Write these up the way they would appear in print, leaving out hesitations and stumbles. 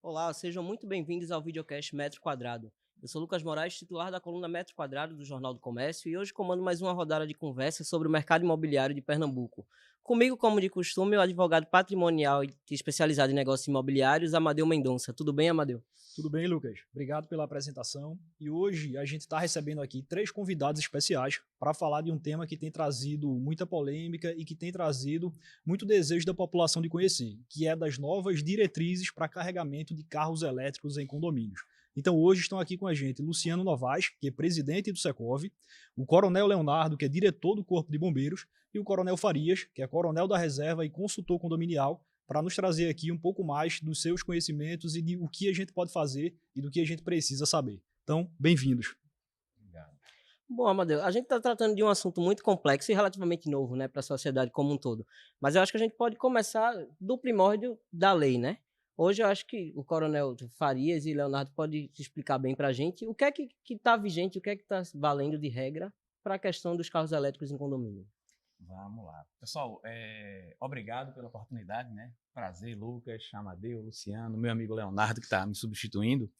Olá, sejam muito bem-vindos ao videocast Metro Quadrado. Eu sou Lucas Moraes, titular da coluna Metro Quadrado do Jornal do Comércio e hoje comando mais uma rodada de conversa sobre o mercado imobiliário de Pernambuco. Comigo, como de costume, o advogado patrimonial e especializado em negócios imobiliários, Amadeu Mendonça. Tudo bem, Amadeu? Tudo bem, Lucas? Obrigado pela apresentação. E hoje a gente está recebendo aqui três convidados especiais para falar de um tema que tem trazido muita polêmica e que tem trazido muito desejo da população de conhecer, que é das novas diretrizes para carregamento de carros elétricos em condomínios. Então hoje estão aqui com a gente Luciano Novaes, que é presidente do Secov, o Coronel Leonardo, que é diretor do Corpo de Bombeiros, e o Coronel Farias, que é coronel da reserva e consultor condominial, para nos trazer aqui um pouco mais dos seus conhecimentos e de o que a gente pode fazer e do que a gente precisa saber. Então, bem-vindos. Obrigado. Bom, Amadeu, a gente está tratando de um assunto muito complexo e relativamente novo, né, para a sociedade como um todo. Mas eu acho que a gente pode começar do primórdio da lei, né? Hoje eu acho que o Coronel Farias e Leonardo podem explicar bem para a gente o que é que está vigente, o que é que está valendo de regra para a questão dos carros elétricos em condomínio. Vamos lá. Pessoal, obrigado pela oportunidade, né? Prazer, Lucas, Amadeu, Luciano, meu amigo Leonardo, que está me substituindo.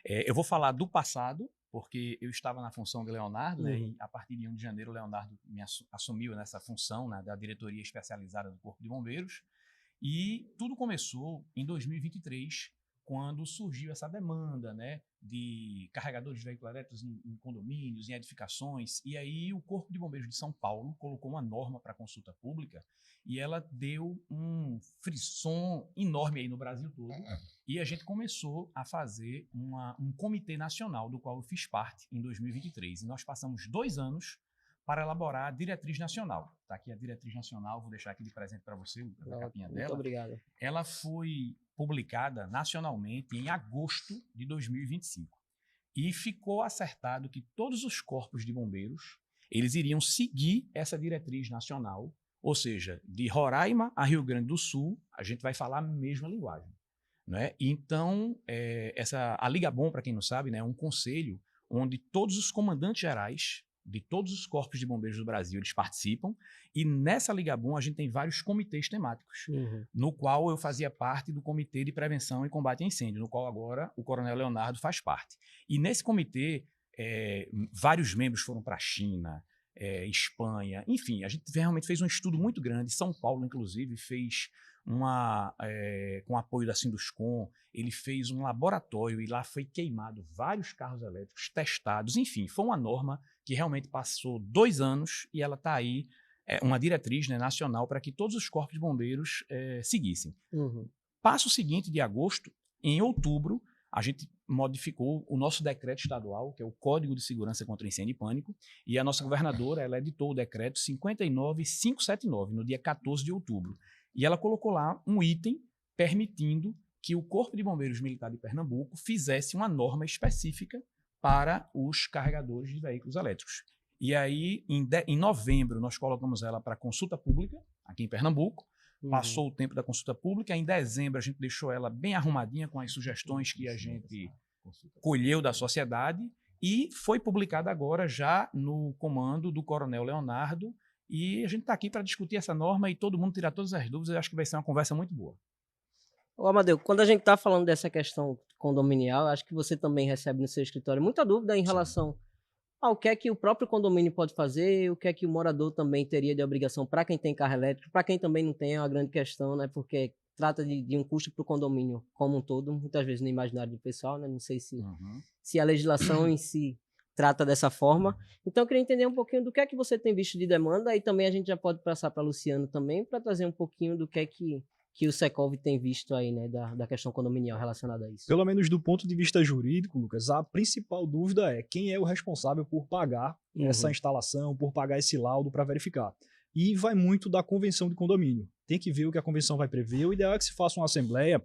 Eu vou falar do passado, porque eu estava na função de Leonardo, né? E a partir de 1 de janeiro, o Leonardo me assumiu nessa função, né, da diretoria especializada do Corpo de Bombeiros. E tudo começou em 2023, quando surgiu essa demanda, né, de carregadores de veículos elétricos em condomínios, em edificações, e aí o Corpo de Bombeiros de São Paulo colocou uma norma para consulta pública e ela deu um frisson enorme aí no Brasil todo, e a gente começou a fazer um comitê nacional, do qual eu fiz parte em 2023, e nós passamos 2 anos para elaborar a diretriz nacional. Está aqui a diretriz nacional, vou deixar aqui de presente para você, a capinha dela. Muito obrigado. Ela foi publicada nacionalmente em agosto de 2025 e ficou acertado que todos os corpos de bombeiros eles iriam seguir essa diretriz nacional, ou seja, de Roraima a Rio Grande do Sul, a gente vai falar a mesma linguagem, né? Então, a Liga Bom, para quem não sabe, né, é um conselho onde todos os comandantes gerais de todos os corpos de bombeiros do Brasil, eles participam, e nessa Liga Bom a gente tem vários comitês temáticos, no qual eu fazia parte do Comitê de Prevenção e Combate a Incêndio, no qual agora o Coronel Leonardo faz parte. E nesse comitê, vários membros foram para a China, Espanha, enfim, a gente realmente fez um estudo muito grande. São Paulo, inclusive, fez com apoio da Sinduscom, ele fez um laboratório e lá foi queimado vários carros elétricos testados, enfim, foi uma norma que realmente passou 2 anos e ela está aí, uma diretriz, né, nacional para que todos os corpos de bombeiros seguissem. Passo seguinte de agosto, em outubro, a gente modificou o nosso decreto estadual, que é o Código de Segurança contra Incêndio e Pânico, e a nossa governadora ela editou o decreto 59579, no dia 14 de outubro. E ela colocou lá um item permitindo que o Corpo de Bombeiros Militar de Pernambuco fizesse uma norma específica para os carregadores de veículos elétricos. E aí, em novembro, nós colocamos ela para consulta pública, aqui em Pernambuco. Passou o tempo da consulta pública. Em dezembro, a gente deixou ela bem arrumadinha com as sugestões que a gente colheu da sociedade e foi publicada agora já no comando do Coronel Leonardo. E a gente está aqui para discutir essa norma e todo mundo tirar todas as dúvidas. Eu acho que vai ser uma conversa muito boa. Ô, Amadeu, quando a gente está falando dessa questão condominial, acho que você também recebe no seu escritório muita dúvida em relação ao que é que o próprio condomínio pode fazer, o que é que o morador também teria de obrigação para quem tem carro elétrico, para quem também não tem, é uma grande questão, né? Porque trata de um custo para o condomínio como um todo, muitas vezes no imaginário do pessoal, né? Não sei se a legislação em si trata dessa forma. Então, eu queria entender um pouquinho do que é que você tem visto de demanda e também a gente já pode passar para Luciano também, para trazer um pouquinho do que é que o Secov tem visto aí, né, da questão condominial relacionada a isso. Pelo menos do ponto de vista jurídico, Lucas, a principal dúvida é quem é o responsável por pagar essa instalação, por pagar esse laudo para verificar. E vai muito da convenção de condomínio. Tem que ver o que a convenção vai prever. O ideal é que se faça uma assembleia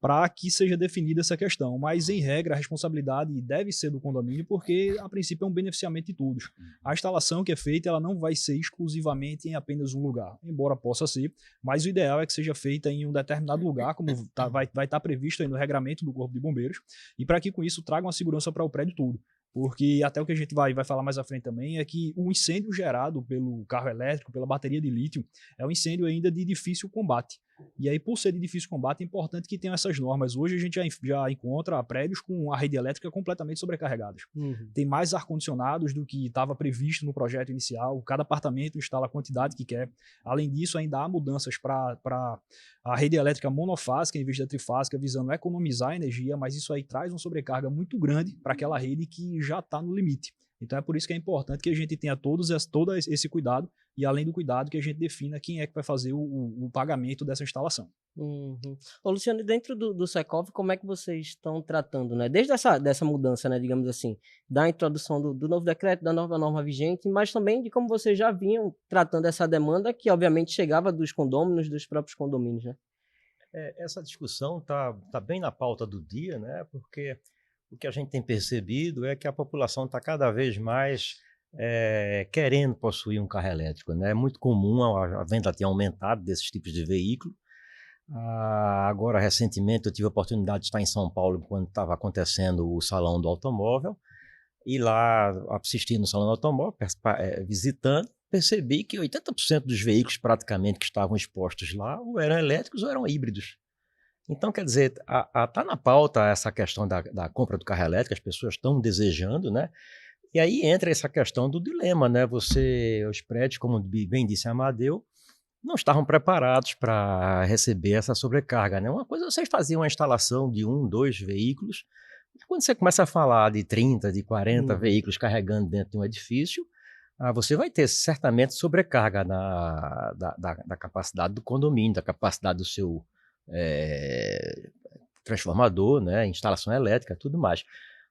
para que seja definida essa questão. Mas, em regra, a responsabilidade deve ser do condomínio, porque, a princípio, é um beneficiamento de todos. A instalação que é feita ela não vai ser exclusivamente em apenas um lugar, embora possa ser, mas o ideal é que seja feita em um determinado lugar, como vai estar previsto aí no regramento do Corpo de Bombeiros, e para que, com isso, traga uma segurança para o prédio todo. Porque até o que a gente vai falar mais à frente também é que o incêndio gerado pelo carro elétrico, pela bateria de lítio, é um incêndio ainda de difícil combate. E aí, por ser de difícil combate, é importante que tenham essas normas. Hoje a gente já encontra prédios com a rede elétrica completamente sobrecarregadas. Tem mais ar-condicionados do que estava previsto no projeto inicial. Cada apartamento instala a quantidade que quer. Além disso, ainda há mudanças para a rede elétrica monofásica em vez da trifásica, visando economizar energia, mas isso aí traz uma sobrecarga muito grande para aquela rede que já está no limite. Então é por isso que é importante que a gente tenha todo esse cuidado e, além do cuidado, que a gente defina quem é que vai fazer o pagamento dessa instalação. Ô, Luciano, dentro do Secov, como é que vocês estão tratando, né? Desde dessa mudança, né, digamos assim, da introdução do novo decreto, da nova norma vigente, mas também de como vocês já vinham tratando essa demanda que, obviamente, chegava dos condôminos, dos próprios condomínios, né? Essa discussão tá bem na pauta do dia, né? Porque o que a gente tem percebido é que a população está cada vez mais querendo possuir um carro elétrico, né? É muito comum, a venda tem aumentado desses tipos de veículo. Agora, recentemente, eu tive a oportunidade de estar em São Paulo quando estava acontecendo o Salão do Automóvel, e lá, assistindo o Salão do Automóvel, visitando, percebi que 80% dos veículos praticamente que estavam expostos lá ou eram elétricos ou eram híbridos. Então, quer dizer, está na pauta essa questão da compra do carro elétrico, as pessoas estão desejando, né? E aí entra essa questão do dilema, né? Os prédios, como bem disse Amadeu, não estavam preparados para receber essa sobrecarga, né? Uma coisa é vocês faziam uma instalação de 1, 2 veículos, quando você começa a falar de 30, de 40 veículos carregando dentro de um edifício, você vai ter certamente sobrecarga da capacidade do condomínio, da capacidade do seu transformador, né? Instalação elétrica, tudo mais.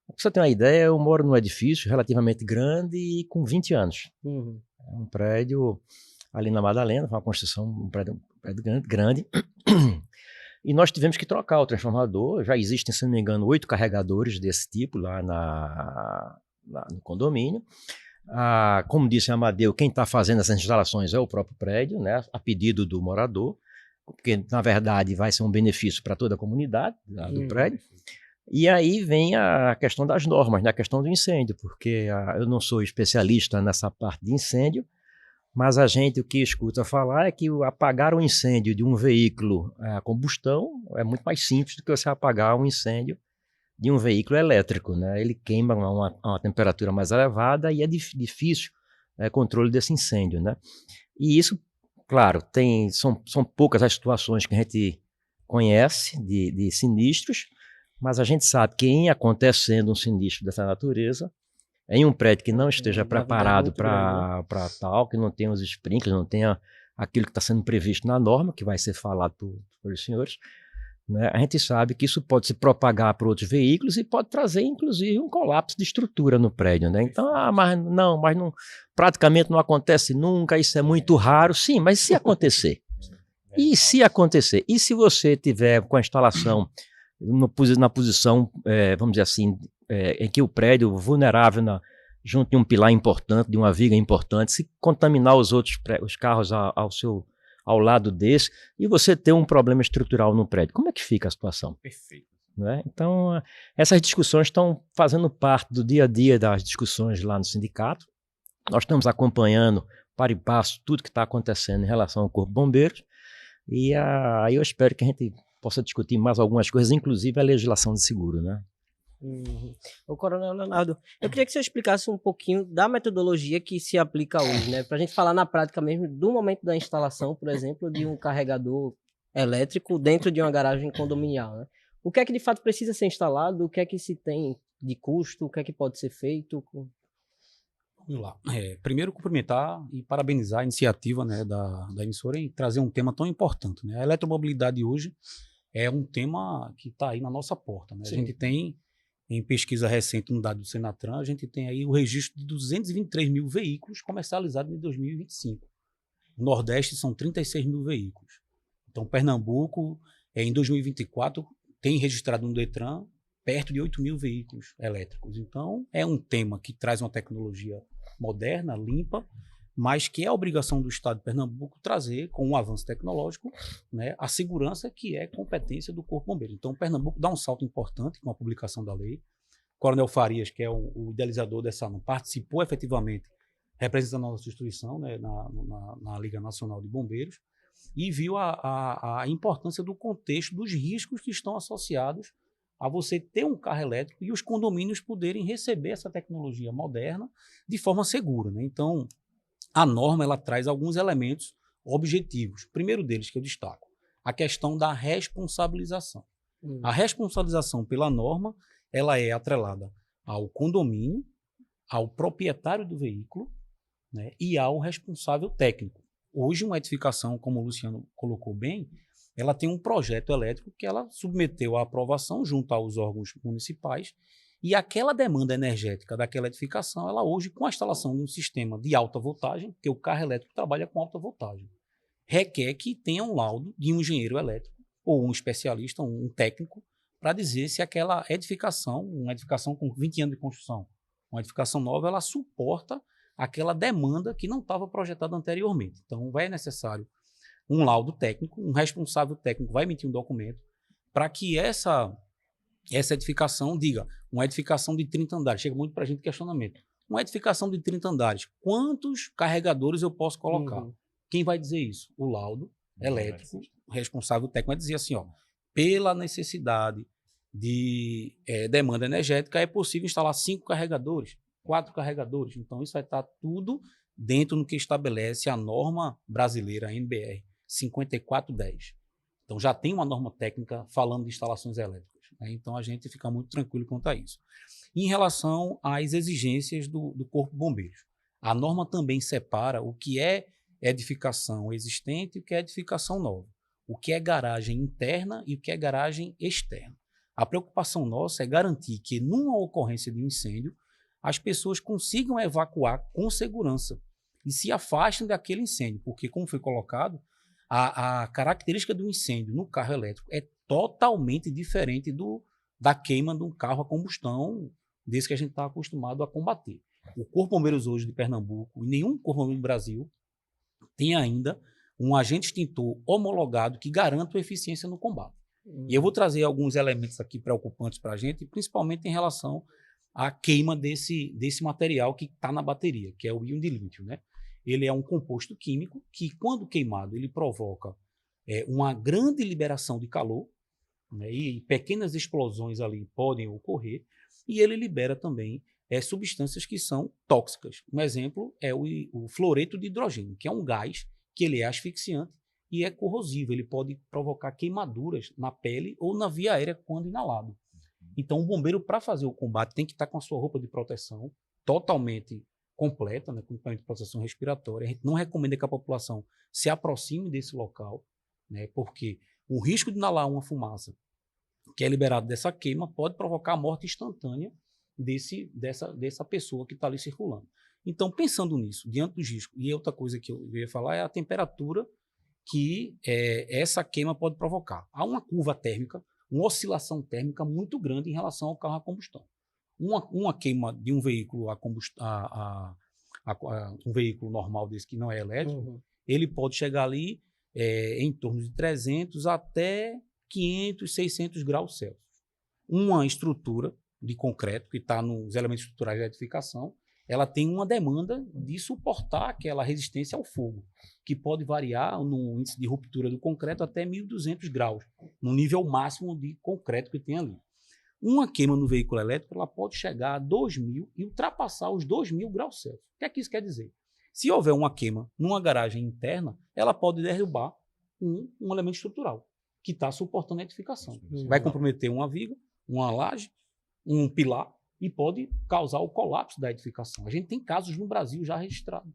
Pra você ter uma ideia, eu moro num edifício relativamente grande e com 20 anos. É um prédio ali na Madalena, uma construção, um prédio grande. E nós tivemos que trocar o transformador. Já existem, se não me engano, 8 carregadores desse tipo lá no condomínio. Como disse a Amadeu, quem está fazendo essas instalações é o próprio prédio, né, a pedido do morador, porque, na verdade, vai ser um benefício para toda a comunidade do prédio. E aí vem a questão das normas, né, a questão do incêndio, porque eu não sou especialista nessa parte de incêndio, mas a gente, o que escuta falar é que apagar um incêndio de um veículo a combustão é muito mais simples do que você apagar um incêndio de um veículo elétrico, né? Ele queima a uma temperatura mais elevada e é difícil controle desse incêndio, né? E isso, claro, são poucas as situações que a gente conhece de sinistros, mas a gente sabe que em acontecendo um sinistro dessa natureza, em um prédio que não esteja preparado para tal, que não tenha os sprinklers, não tenha aquilo que está sendo previsto na norma, que vai ser falado pelos senhores, né? A gente sabe que isso pode se propagar para outros veículos e pode trazer, inclusive, um colapso de estrutura no prédio, né? Então, mas não, praticamente não acontece nunca, isso é muito raro. Sim, mas se acontecer? E se acontecer? E se você tiver com a instalação na posição, vamos dizer assim, em que o prédio vulnerável junto de um pilar importante, de uma viga importante, se contaminar os carros ao lado desse, e você ter um problema estrutural no prédio, como é que fica a situação? Perfeito. Né? Então, essas discussões estão fazendo parte do dia a dia das discussões lá no sindicato. Nós estamos acompanhando, para e passo, tudo que está acontecendo em relação ao Corpo de Bombeiros, e aí eu espero que a gente possa discutir mais algumas coisas, inclusive a legislação de seguro, né? O Coronel Leonardo, eu queria que você explicasse um pouquinho da metodologia que se aplica hoje, né? Para a gente falar na prática mesmo do momento da instalação, por exemplo, de um carregador elétrico dentro de uma garagem condominial, né? O que é que de fato precisa ser instalado, o que é que se tem de custo, o que é que pode ser feito? Vamos lá. Primeiro, cumprimentar e parabenizar a iniciativa, né, da emissora em trazer um tema tão importante, né? A eletromobilidade hoje é um tema que está aí na nossa porta, né? A gente tem, em pesquisa recente no dado do Senatran, a gente tem aí o registro de 223 mil veículos comercializados em 2025. No Nordeste são 36 mil veículos. Então, Pernambuco, em 2024, tem registrado no Detran perto de 8 mil veículos elétricos. Então, é um tema que traz uma tecnologia moderna, limpa, mas que é a obrigação do Estado de Pernambuco trazer, com um avanço tecnológico, né, a segurança que é competência do Corpo Bombeiro. Então, Pernambuco dá um salto importante com a publicação da lei. O Coronel Farias, que é o idealizador dessa norma, participou efetivamente, representando a nossa instituição, né, na Liga Nacional de Bombeiros. e viu a importância do contexto, dos riscos que estão associados a você ter um carro elétrico e os condomínios poderem receber essa tecnologia moderna de forma segura, né? Então, a norma ela traz alguns elementos objetivos. O primeiro deles que eu destaco, a questão da responsabilização. A responsabilização pela norma ela é atrelada ao condomínio, ao proprietário do veículo, né, e ao responsável técnico. Hoje, uma edificação, como o Luciano colocou bem, ela tem um projeto elétrico que ela submeteu à aprovação junto aos órgãos municipais e aquela demanda energética daquela edificação, ela hoje, com a instalação de um sistema de alta voltagem, porque o carro elétrico trabalha com alta voltagem, requer que tenha um laudo de um engenheiro elétrico ou um especialista, um técnico, para dizer se aquela edificação, uma edificação com 20 anos de construção, uma edificação nova, ela suporta aquela demanda que não estava projetada anteriormente. Então, vai necessário um laudo técnico, um responsável técnico vai emitir um documento para que essa edificação diga, uma edificação de 30 andares, chega muito para a gente questionamento, uma edificação de 30 andares, quantos carregadores eu posso colocar? Quem vai dizer isso? O laudo elétrico, o responsável técnico vai dizer assim, ó, pela necessidade de demanda energética, é possível instalar 5 carregadores, 4 carregadores. Então, isso vai estar tudo dentro do que estabelece a norma brasileira, a NBR 5410. Então, já tem uma norma técnica falando de instalações elétricas, né? Então, a gente fica muito tranquilo quanto a isso. Em relação às exigências do Corpo de Bombeiros, a norma também separa o que é edificação existente e o que é edificação nova, o que é garagem interna e o que é garagem externa. A preocupação nossa é garantir que, numa ocorrência de incêndio, as pessoas consigam evacuar com segurança e se afastem daquele incêndio, porque, como foi colocado, a característica do incêndio no carro elétrico é totalmente diferente da queima de um carro a combustão desse que a gente está acostumado a combater. O Corpo de Bombeiros hoje de Pernambuco e nenhum Corpo de Bombeiros do Brasil tem ainda um agente extintor homologado que garanta a eficiência no combate. E eu vou trazer alguns elementos aqui preocupantes para a gente, principalmente em relação à queima desse material que está na bateria, que é o íon de lítio, né? Ele é um composto químico que, quando queimado, ele provoca uma grande liberação de calor, né? E pequenas explosões ali podem ocorrer, e ele libera também substâncias que são tóxicas. Um exemplo é o fluoreto de hidrogênio, que é um gás que ele é asfixiante e é corrosivo. Ele pode provocar queimaduras na pele ou na via aérea quando inalado. Então, o bombeiro, para fazer o combate, tem que estar com a sua roupa de proteção totalmente completa, né, com equipamento de proteção respiratória. A gente não recomenda que a população se aproxime desse local, né, porque o risco de inalar uma fumaça que é liberada dessa queima pode provocar a morte instantânea dessa pessoa que está ali circulando. Então, pensando nisso, diante dos riscos, e outra coisa que eu ia falar é a temperatura que essa queima pode provocar. Há uma curva térmica, uma oscilação térmica muito grande em relação ao carro a combustão. Uma queima de um veículo um veículo normal desse que não é elétrico, ele pode chegar ali em torno de 300 até 500, 600 graus Celsius. Uma estrutura de concreto que está nos elementos estruturais da edificação, ela tem uma demanda de suportar aquela resistência ao fogo, que pode variar no índice de ruptura do concreto até 1.200 graus, no nível máximo de concreto que tem ali. Uma queima no veículo elétrico ela pode chegar a 2.000 e ultrapassar os 2.000 graus Celsius. O que é que isso quer dizer? Se houver uma queima numa garagem interna, ela pode derrubar um elemento estrutural que está suportando a edificação. Vai comprometer uma viga, uma laje, um pilar e pode causar o colapso da edificação. A gente tem casos no Brasil já registrados,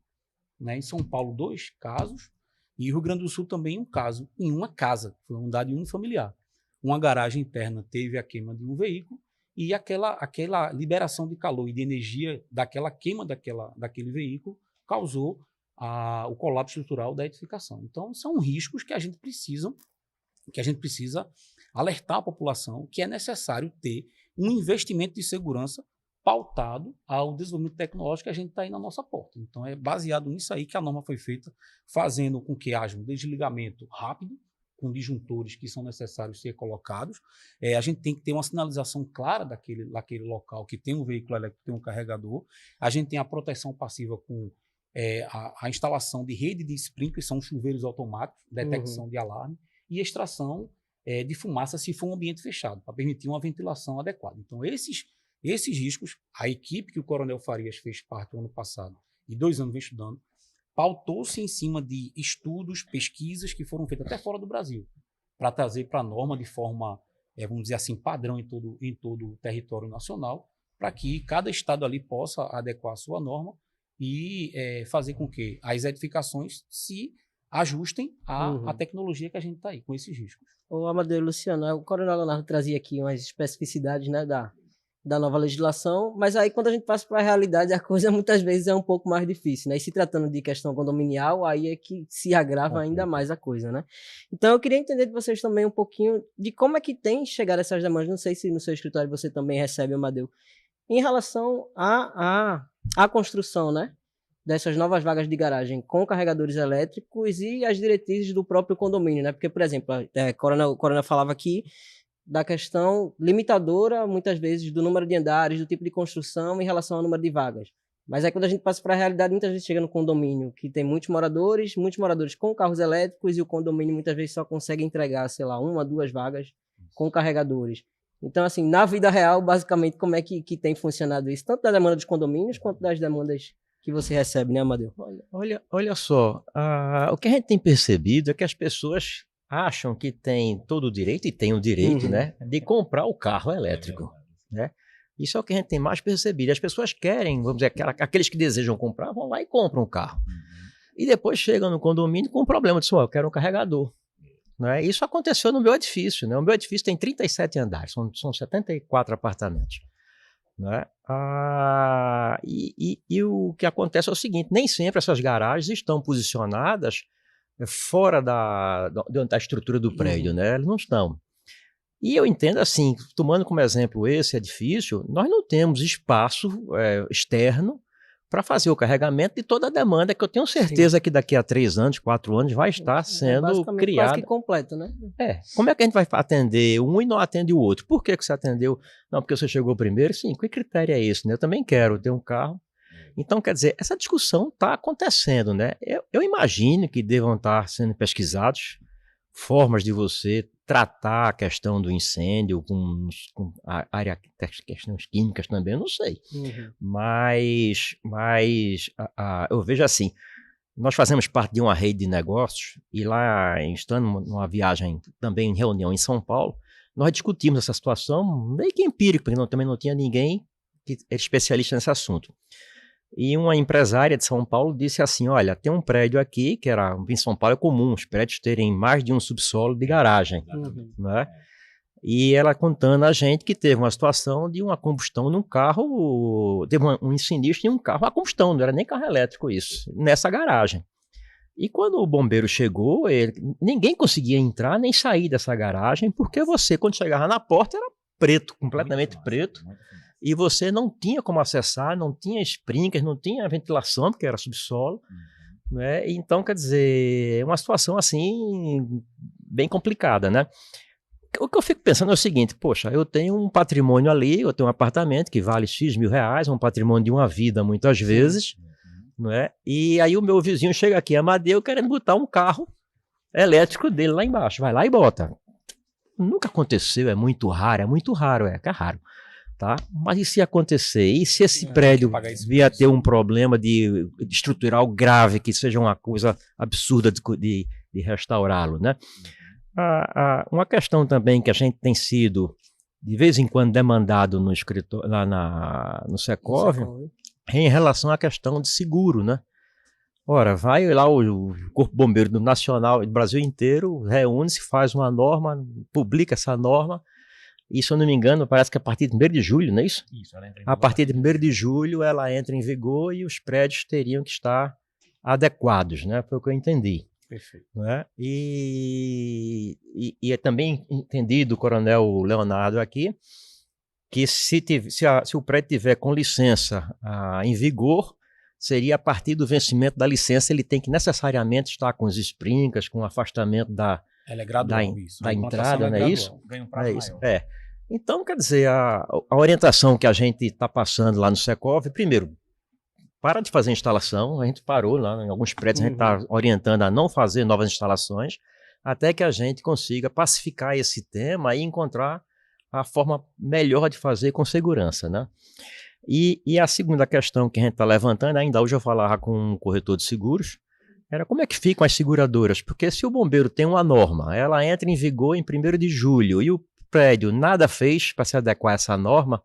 né? Em São Paulo, 2 casos, e Rio Grande do Sul também um caso, em uma casa, foi uma unidade unifamiliar. Uma garagem interna teve a queima de um veículo e aquela liberação de calor e de energia daquela queima daquele veículo causou o colapso estrutural da edificação. Então, são riscos que a gente precisa alertar a população que é necessário ter um investimento de segurança pautado ao desenvolvimento tecnológico que a gente está aí na nossa porta. Então, é baseado nisso aí que a norma foi feita, fazendo com que haja um desligamento rápido, com disjuntores que são necessários ser colocados. A gente tem que ter uma sinalização clara daquele local que tem um veículo elétrico, tem um carregador. A gente tem a proteção passiva com a instalação de rede de sprinkler, são chuveiros automáticos, detecção de alarme, e extração de fumaça se for um ambiente fechado, para permitir uma ventilação adequada. Então, esses riscos, a equipe que o Coronel Farias fez parte no ano passado, e 2 anos vem estudando, pautou-se em cima de estudos, pesquisas que foram feitas até fora do Brasil, para trazer para a norma de forma, vamos dizer assim, padrão em todo o território nacional, para que cada estado ali possa adequar a sua norma e fazer com que as edificações se ajustem à tecnologia que a gente está aí, com esses riscos. O Amadeu, Luciano, o Coronel Leonardo trazia aqui umas especificidades, né, da nova legislação, mas aí quando a gente passa para a realidade, a coisa muitas vezes é um pouco mais difícil, né? E se tratando de questão condominial, aí é que se agrava ainda mais a coisa, né? Então eu queria entender de vocês também um pouquinho de como é que tem chegado essas demandas, não sei se no seu escritório você também recebe, Amadeu, em relação à construção, né, dessas novas vagas de garagem com carregadores elétricos e as diretrizes do próprio condomínio, né? Porque, por exemplo, o Coronel falava aqui da questão limitadora, muitas vezes, do número de andares, do tipo de construção em relação ao número de vagas. Mas aí quando a gente passa para a realidade, muitas vezes chega no condomínio que tem muitos moradores com carros elétricos e o condomínio muitas vezes só consegue entregar, sei lá, 1 a 2 vagas com carregadores. Então, assim, na vida real, basicamente, como é que tem funcionado isso? Tanto da demanda dos condomínios quanto das demandas que você recebe, né, Amadeu? Olha só, o que a gente tem percebido é que as pessoas acham que tem todo o direito, e tem o direito, né, de comprar o carro elétrico, né? Isso é o que a gente tem mais percebido. As pessoas querem, vamos dizer, aqueles que desejam comprar, vão lá e compram o carro. E depois chegam no condomínio com um problema, dizem, eu quero um carregador. Né? Isso aconteceu no meu edifício, né? O meu edifício tem 37 andares, são 74 apartamentos. Né? E o que acontece é o seguinte, nem sempre essas garagens estão posicionadas fora da estrutura do prédio, né? Elas não estão. E eu entendo assim, tomando como exemplo esse edifício, nós não temos espaço externo para fazer o carregamento de toda a demanda que eu tenho certeza que daqui a 3 anos, 4 anos vai estar sendo criada. Quase que completo, né? Como é que a gente vai atender um e não atende o outro? Por que você atendeu? Não, porque você chegou primeiro? Sim, que critério é esse? Né? Eu também quero ter um carro. Então, quer dizer, essa discussão está acontecendo, né? Eu imagino que devam estar sendo pesquisados formas de você tratar a questão do incêndio com questões químicas também, eu não sei. Mas eu vejo assim, nós fazemos parte de uma rede de negócios e lá, estando numa viagem também em reunião em São Paulo, nós discutimos essa situação meio que empírico, porque também não tinha ninguém que era especialista nesse assunto. E uma empresária de São Paulo disse assim, olha, tem um prédio aqui, que em São Paulo é comum os prédios terem mais de um subsolo de garagem, né? E ela contando a gente que teve uma situação de uma combustão num carro, teve um sinistro em um carro a combustão, não era nem carro elétrico isso, nessa garagem. E quando o bombeiro chegou, ninguém conseguia entrar nem sair dessa garagem, porque você, quando chegava na porta, era preto, completamente preto. E você não tinha como acessar, não tinha sprinklers, não tinha ventilação, porque era subsolo. Né? Então, quer dizer, é uma situação assim, bem complicada, né? O que eu fico pensando é o seguinte, poxa, eu tenho um patrimônio ali, eu tenho um apartamento que vale X mil reais, um patrimônio de uma vida muitas vezes, não é? E aí o meu vizinho chega aqui, Amadeu, querendo botar um carro elétrico dele lá embaixo, vai lá e bota. Nunca aconteceu, é muito raro, é raro. Tá? Mas e se acontecer? E se esse prédio vier a ter um problema de estrutural grave, que seja uma coisa absurda de restaurá-lo, né? Uma questão também que a gente tem sido, de vez em quando, demandado no escritório, lá no Secov, é em relação à questão de seguro, né? Ora, vai lá o Corpo Bombeiro do Nacional do Brasil inteiro, reúne-se, faz uma norma, publica essa norma. E, se eu não me engano, parece que a partir de 1º de julho, não é isso? Isso, ela entra em vigor. A partir de 1º de julho ela entra em vigor e os prédios teriam que estar adequados, né? Foi o que eu entendi. Perfeito. Né? E é também entendido, o Coronel Leonardo aqui, que se o prédio tiver com licença em vigor, seria a partir do vencimento da licença, ele tem que necessariamente estar com os sprinklers, com o afastamento da entrada, não é isso? Ganha um prazo maior. Então, quer dizer, a orientação que a gente está passando lá no Secov, primeiro, para de fazer instalação, a gente parou lá em alguns prédios, a gente está orientando a não fazer novas instalações, até que a gente consiga pacificar esse tema e encontrar a forma melhor de fazer com segurança, né? E a segunda questão que a gente está levantando, ainda hoje eu falava com um corretor de seguros, era como é que ficam as seguradoras? Porque se o bombeiro tem uma norma, ela entra em vigor em 1º de julho e o prédio nada fez para se adequar a essa norma,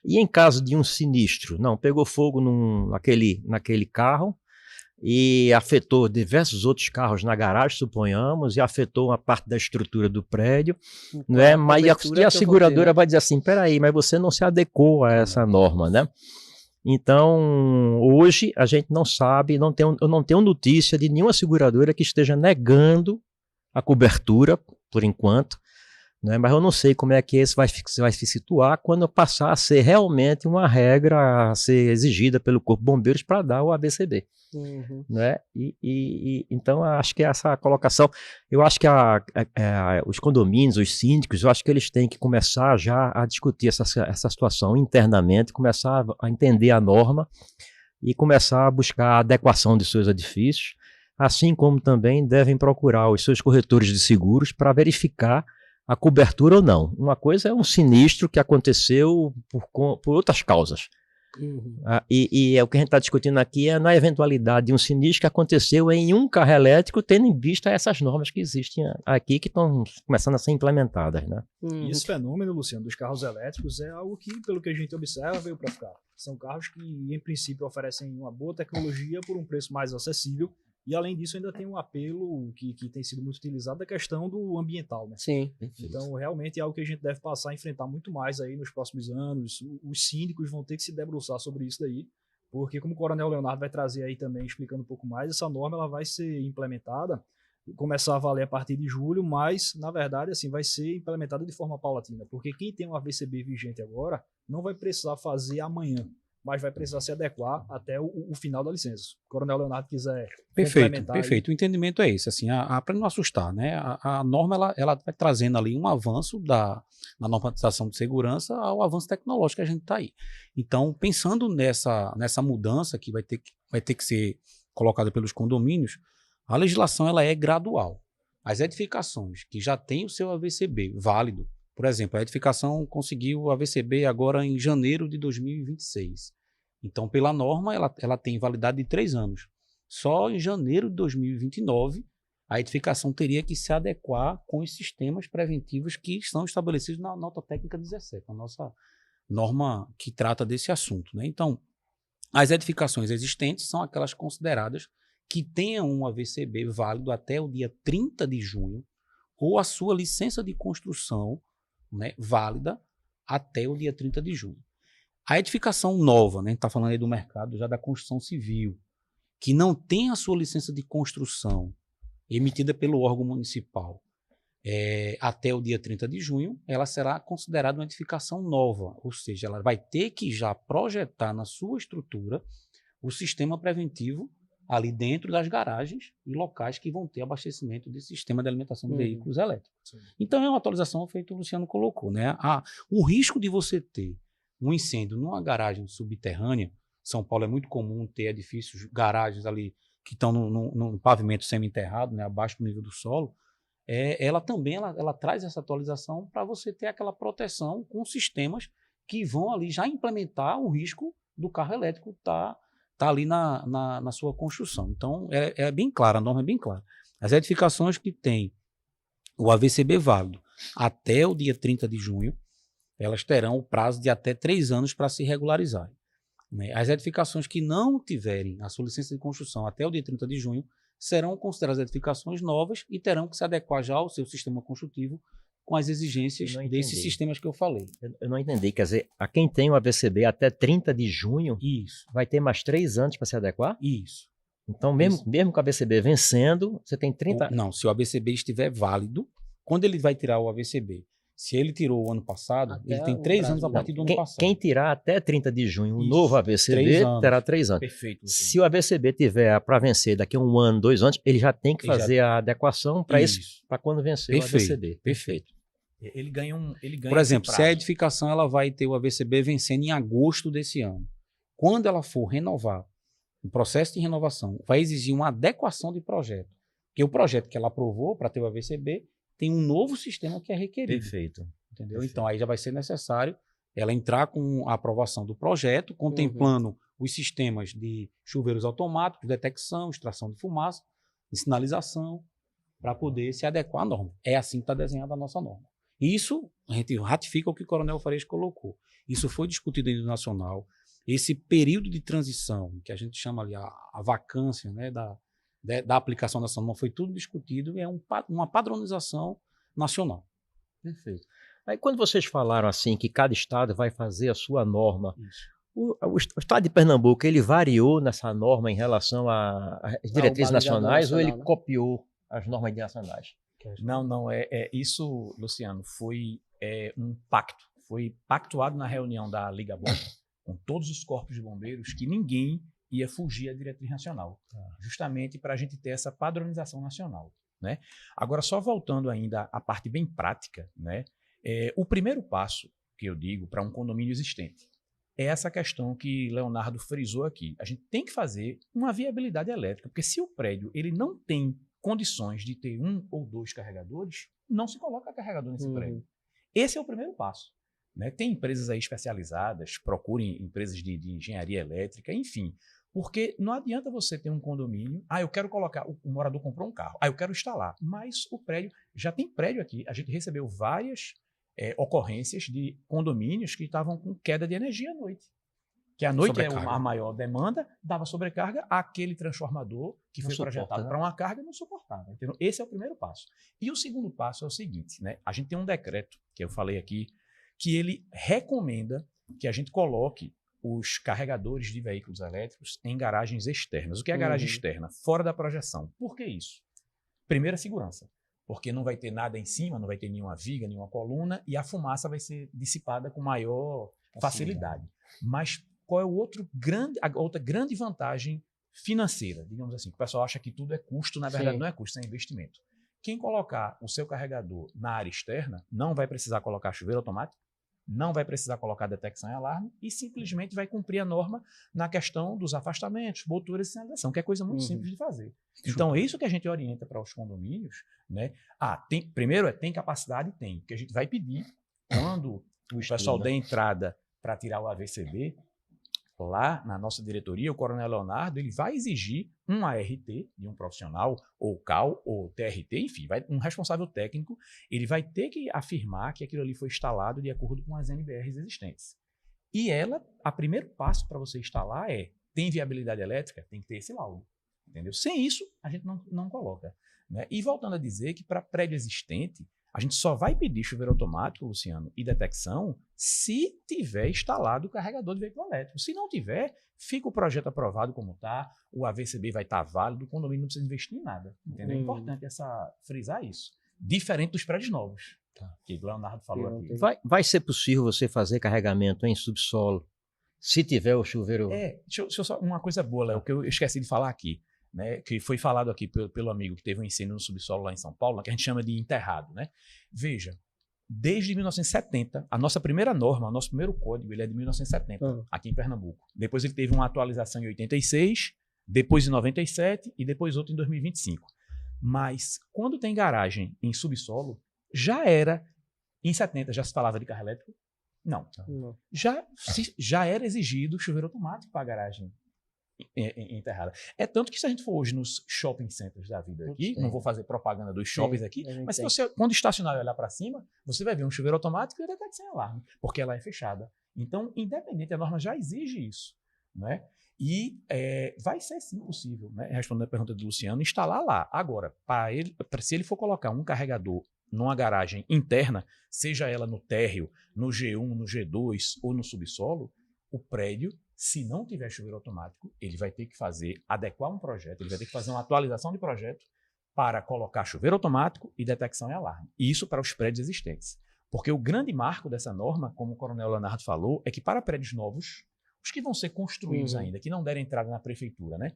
e em caso de um sinistro, não, pegou fogo naquele carro e afetou diversos outros carros na garagem, suponhamos, e afetou uma parte da estrutura do prédio, não é? Mas a seguradora vai dizer assim, peraí, mas você não se adequou a essa norma, né? Então, hoje a gente não sabe, eu não tenho notícia de nenhuma seguradora que esteja negando a cobertura, por enquanto, né? Mas eu não sei como é que isso vai se situar quando passar a ser realmente uma regra a ser exigida pelo Corpo de Bombeiros para dar o ABCB. Né? Então, acho que essa colocação, eu acho que os condomínios, os síndicos, eu acho que eles têm que começar já a discutir essa situação internamente, começar a entender a norma e começar a buscar a adequação de seus edifícios, assim como também devem procurar os seus corretores de seguros para verificar a cobertura ou não. Uma coisa é um sinistro que aconteceu por outras causas. E o que a gente está discutindo aqui é na eventualidade de um sinistro que aconteceu em um carro elétrico, tendo em vista essas normas que existem aqui, que estão começando a ser implementadas, né? E esse fenômeno, Luciano, dos carros elétricos é algo que, pelo que a gente observa, veio para ficar. São carros que, em princípio, oferecem uma boa tecnologia por um preço mais acessível. E, além disso, ainda tem um apelo que tem sido muito utilizado da questão do ambiental, né? Sim. Então, realmente é algo que a gente deve passar a enfrentar muito mais aí nos próximos anos. Os síndicos vão ter que se debruçar sobre isso daí, porque, como o Coronel Leonardo vai trazer aí também, explicando um pouco mais, essa norma ela vai ser implementada, começar a valer a partir de julho, mas, na verdade, assim, vai ser implementada de forma paulatina, porque quem tem um AVCB vigente agora não vai precisar fazer amanhã, mas vai precisar se adequar até o final da licença. Se o Coronel Leonardo quiser complementar... Perfeito. O entendimento é esse, assim, para não assustar, né? A norma, ela vai trazendo ali um avanço na normatização de segurança ao avanço tecnológico que a gente está aí. Então, pensando nessa mudança que vai ter que ser colocada pelos condomínios, a legislação ela é gradual. As edificações que já têm o seu AVCB válido, por exemplo, a edificação conseguiu o AVCB agora em janeiro de 2026. Então, pela norma, ela tem validade de 3 anos. Só em janeiro de 2029, a edificação teria que se adequar com os sistemas preventivos que estão estabelecidos na nota técnica 17, a nossa norma que trata desse assunto, né? Então, as edificações existentes são aquelas consideradas que tenham um AVCB válido até o dia 30 de junho ou a sua licença de construção, né, válida até o dia 30 de junho. A edificação nova, né, a gente está falando aí do mercado já da construção civil, que não tem a sua licença de construção emitida pelo órgão municipal até o dia 30 de junho, ela será considerada uma edificação nova, ou seja, ela vai ter que já projetar na sua estrutura o sistema preventivo ali dentro das garagens e locais que vão ter abastecimento desse sistema de alimentação de veículos elétricos. Sim. Então, é uma atualização feita, o Luciano colocou, né? O risco de você ter um incêndio numa garagem subterrânea, São Paulo é muito comum ter edifícios, garagens ali que estão no pavimento semi-enterrado, né, abaixo do nível do solo, ela também traz essa atualização para você ter aquela proteção com sistemas que vão ali já implementar o risco do carro elétrico estar ali na sua construção. Então, é bem clara, a norma é bem clara. As edificações que têm o AVCB válido até o dia 30 de junho, elas terão o prazo de até 3 anos para se regularizarem. Né? As edificações que não tiverem a sua licença de construção até o dia 30 de junho serão consideradas edificações novas e terão que se adequar já ao seu sistema construtivo com as exigências desses sistemas que eu falei. Eu não entendi, quer dizer, a quem tem o AVCB até 30 de junho, isso, vai ter mais 3 anos para se adequar? Isso. Então, mesmo com o AVCB vencendo, você tem 30... Não, se o AVCB estiver válido, quando ele vai tirar o AVCB? Se ele tirou o ano passado, ele tem 3 anos a partir do ano passado. Quem tirar até 30 de junho um novo AVCB terá 3 anos. Perfeito. Se o AVCB tiver para vencer daqui a 1 ano, 2 anos, ele já tem que fazer a adequação para quando vencer o AVCB. Perfeito. Ele ganha Por exemplo, se a edificação ela vai ter o AVCB vencendo em agosto desse ano, quando ela for renovar o processo de renovação vai exigir uma adequação de projeto. Porque o projeto que ela aprovou para ter o AVCB tem um novo sistema que é requerido. Perfeito. Entendeu? Perfeito. Então, aí já vai ser necessário ela entrar com a aprovação do projeto, contemplando os sistemas de chuveiros automáticos, detecção, extração de fumaça, de sinalização, para poder se adequar à norma. É assim que está desenhada a nossa norma. Isso, a gente ratifica o que o Coronel Farias colocou. Isso foi discutido em nível nacional. Esse período de transição, que a gente chama ali a vacância, né, da aplicação dessa norma, foi tudo discutido e é uma padronização nacional. Perfeito. Aí quando vocês falaram assim que cada estado vai fazer a sua norma, o estado de Pernambuco, ele variou nessa norma em relação às diretrizes nacionais ou ele copiou as normas internacionais? Não, isso, Luciano, foi um pacto. Foi pactuado na reunião da Liga Bomba com todos os corpos de bombeiros que ninguém ia fugir à diretriz nacional, justamente para a gente ter essa padronização nacional, né? Agora, só voltando ainda à parte bem prática, né? O primeiro passo que eu digo para um condomínio existente é essa questão que Leonardo frisou aqui. A gente tem que fazer uma viabilidade elétrica, porque se o prédio ele não tem condições de ter 1 ou 2 carregadores, não se coloca carregador nesse prédio. Esse é o primeiro passo, né? Tem empresas aí especializadas, procurem empresas de engenharia elétrica, enfim, porque não adianta você ter um condomínio, eu quero colocar, o morador comprou um carro, eu quero instalar, mas o prédio, já tem prédio aqui, a gente recebeu várias ocorrências de condomínios que estavam com queda de energia à noite. Que à noite é a maior demanda, dava sobrecarga, aquele transformador que foi projetado para uma carga não suportava. Entendeu? Esse é o primeiro passo. E o segundo passo é o seguinte, né? A gente tem um decreto, que eu falei aqui, que ele recomenda que a gente coloque os carregadores de veículos elétricos em garagens externas. O que é garagem externa? Fora da projeção. Por que isso? Primeiro, a segurança. Porque não vai ter nada em cima, não vai ter nenhuma viga, nenhuma coluna, e a fumaça vai ser dissipada com maior facilidade. Mas qual é a outra grande vantagem financeira, digamos assim? O pessoal acha que tudo é custo, na verdade não é custo, é investimento. Quem colocar o seu carregador na área externa não vai precisar colocar chuveiro automático, não vai precisar colocar detecção e alarme e simplesmente vai cumprir a norma na questão dos afastamentos, boturas e sinalização, que é coisa muito simples de fazer. Então, é isso que a gente orienta para os condomínios, né? Primeiro, tem capacidade? Tem, porque a gente vai pedir, quando o pessoal der entrada para tirar o AVCB, lá na nossa diretoria, o Coronel Leonardo, ele vai exigir um ART de um profissional, ou CAL, ou TRT, enfim, um responsável técnico, ele vai ter que afirmar que aquilo ali foi instalado de acordo com as NBRs existentes. E o primeiro passo para você instalar tem viabilidade elétrica? Tem que ter esse laudo, entendeu? Sem isso, a gente não coloca, né? E voltando a dizer que para prédio existente, a gente só vai pedir chuveiro automático, Luciano, e detecção se tiver instalado o carregador de veículo elétrico. Se não tiver, fica o projeto aprovado como está, o AVCB vai estar válido, o condomínio não precisa investir em nada. Entendeu? É importante frisar isso. Diferente dos prédios novos, que o Leonardo falou aqui. Vai ser possível você fazer carregamento em subsolo, se tiver o chuveiro... Deixa eu só uma coisa boa, Léo, que eu esqueci de falar aqui. Né, que foi falado aqui pelo amigo que teve um incêndio no subsolo lá em São Paulo, que a gente chama de enterrado, né? Veja, desde 1970, a nossa primeira norma, o nosso primeiro código, ele é de 1970, aqui em Pernambuco. Depois ele teve uma atualização em 86, depois em 97 e depois outra em 2025. Mas quando tem garagem em subsolo, já era, em 70 já se falava de carro elétrico? Não. Já era exigido chuveiro automático para a garagem enterrada. É tanto que se a gente for hoje nos shopping centers da vida aqui, não vou fazer propaganda dos shoppings aqui, mas se você, quando estacionar e olhar para cima, você vai ver um chuveiro automático e detecção sem alarme, porque ela é fechada. Então, independente, a norma já exige isso, né? E vai ser sim possível, né? Respondendo a pergunta do Luciano, instalar lá. Agora, se ele for colocar um carregador numa garagem interna, seja ela no térreo, no G1, no G2 ou no subsolo, o prédio, se não tiver chuveiro automático, ele vai ter que adequar um projeto, ele vai ter que fazer uma atualização de projeto para colocar chuveiro automático e detecção e alarme. E isso para os prédios existentes. Porque o grande marco dessa norma, como o Coronel Leonardo falou, é que para prédios novos, os que vão ser construídos ainda, que não derem entrada na prefeitura, né?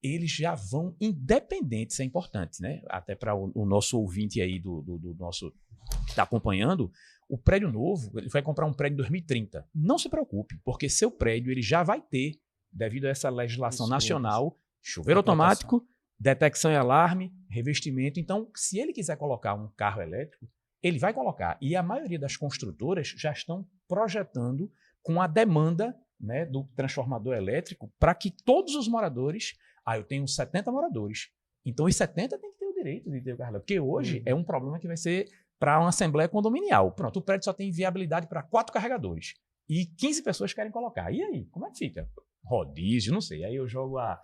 Eles já vão independentes, é importante, né? Até para o nosso ouvinte aí do nosso que está acompanhando, o prédio novo, ele vai comprar um prédio em 2030. Não se preocupe, porque seu prédio ele já vai ter devido a essa legislação Isso, nacional, chuveiro automático, detecção e alarme, revestimento. Então, se ele quiser colocar um carro elétrico, ele vai colocar. E a maioria das construtoras já estão projetando com a demanda, né, do transformador elétrico para que todos os moradores... eu tenho 70 moradores. Então, os 70 têm que ter o direito de ter o carro elétrico. Porque hoje é um problema que vai ser para uma assembleia condominial. Pronto, o prédio só tem viabilidade para 4 carregadores. E 15 pessoas querem colocar. E aí, como é que fica? Rodízio, não sei. Aí eu jogo a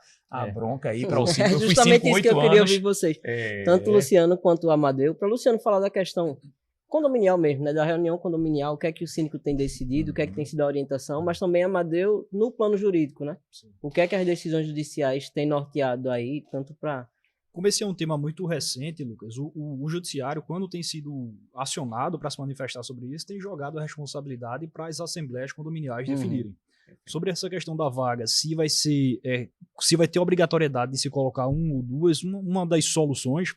bronca aí para o 5. Eu fui 5, 8 anos. Justamente isso que eu queria ouvir vocês. Tanto o Luciano quanto o Amadeu. Para o Luciano falar da questão condominial mesmo, né? Da reunião condominial, o que é que o síndico tem decidido, o que é que tem sido a orientação, mas também, Amadeu, no plano jurídico, né? Sim. O que é que as decisões judiciais têm norteado aí, tanto para... Como esse é um tema muito recente, Lucas, o judiciário, quando tem sido acionado para se manifestar sobre isso, tem jogado a responsabilidade para as assembleias condominiais definirem. Sobre essa questão da vaga, se vai ter obrigatoriedade de se colocar um ou duas, uma das soluções,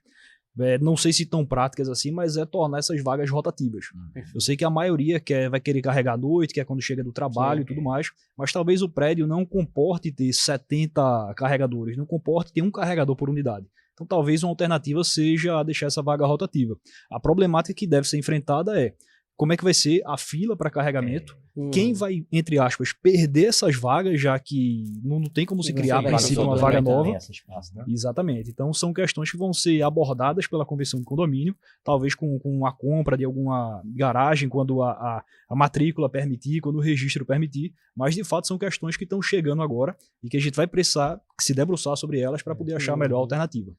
não sei se tão práticas assim, mas é tornar essas vagas rotativas. Eu sei que a maioria vai querer carregar à noite, quer quando chega do trabalho e tudo mais, mas talvez o prédio não comporte ter 70 carregadores, não comporte ter um carregador por unidade. Então talvez uma alternativa seja deixar essa vaga rotativa. A problemática que deve ser enfrentada é como é que vai ser a fila para carregamento, quem vai, entre aspas, perder essas vagas, já que não tem como se criar a princípio uma vaga nova. Espaço, né? Exatamente. Então são questões que vão ser abordadas pela convenção de condomínio, talvez com a compra de alguma garagem, quando a matrícula permitir, quando o registro permitir, mas de fato são questões que estão chegando agora e que a gente vai precisar se debruçar sobre elas para poder achar a melhor alternativa.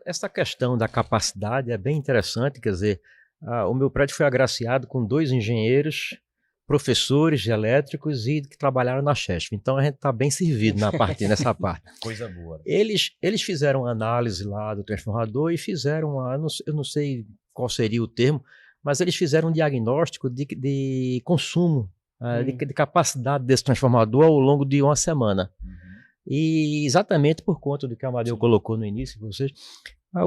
Essa questão da capacidade é bem interessante, quer dizer, o meu prédio foi agraciado com 2 engenheiros, professores elétricos e que trabalharam na Chesf. Então a gente está bem servido nessa parte. Coisa boa. Eles fizeram análise lá do transformador e fizeram, eu não sei qual seria o termo, mas eles fizeram um diagnóstico de consumo, de capacidade desse transformador ao longo de uma semana. E exatamente por conta do que a Amadeu colocou no início, vocês...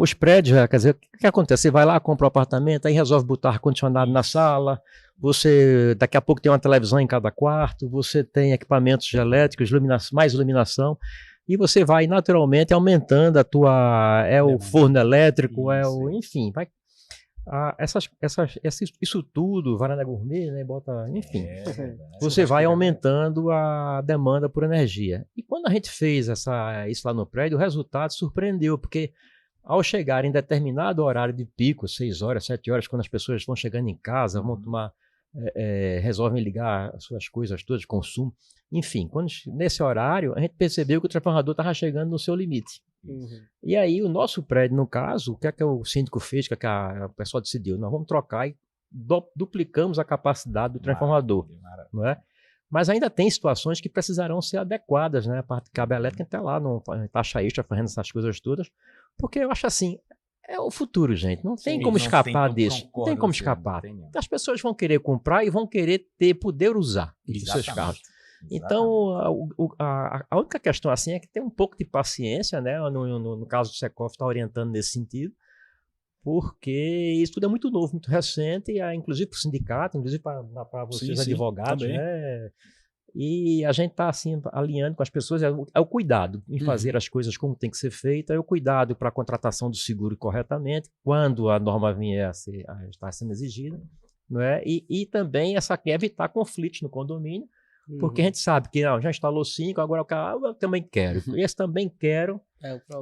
Os prédios, quer dizer, o que acontece? Você vai lá, compra um apartamento, aí resolve botar ar-condicionado na sala, você daqui a pouco tem uma televisão em cada quarto, você tem equipamentos elétricos, mais iluminação, e você vai naturalmente aumentando o forno elétrico, enfim, vai... isso tudo, varanda gourmet, né, enfim, você vai aumentando a demanda por energia. E quando a gente fez isso lá no prédio, o resultado surpreendeu, porque ao chegar em determinado horário de pico, 6 horas, 7 horas, quando as pessoas vão chegando em casa, vão resolvem ligar as suas coisas todas de consumo, enfim, nesse horário a gente percebeu que o transformador estava chegando no seu limite. E aí o nosso prédio, no caso, o que é que o síndico fez, o que o pessoal decidiu? Nós vamos trocar e duplicamos a capacidade do transformador, não é? Mas ainda tem situações que precisarão ser adequadas, né? A parte de cabo elétrica está lá, no taxa extra, fazendo essas coisas todas, porque eu acho assim, é o futuro, gente. Não tem como escapar disso. Não tem como escapar. As pessoas vão querer comprar e vão querer poder usar os seus carros. Então, a única questão assim é que tem um pouco de paciência, né? No caso do Secof está orientando nesse sentido, porque isso tudo é muito novo, muito recente, inclusive para o sindicato, inclusive para vocês advogados, né? E a gente está assim, alinhando com as pessoas, é o cuidado em fazer as coisas como tem que ser feita, é o cuidado para a contratação do seguro corretamente, quando a norma vier a estar sendo exigida, não é? E também evitar conflitos no condomínio, porque a gente sabe que já instalou 5, agora o cara, eu também quero, esse também quero,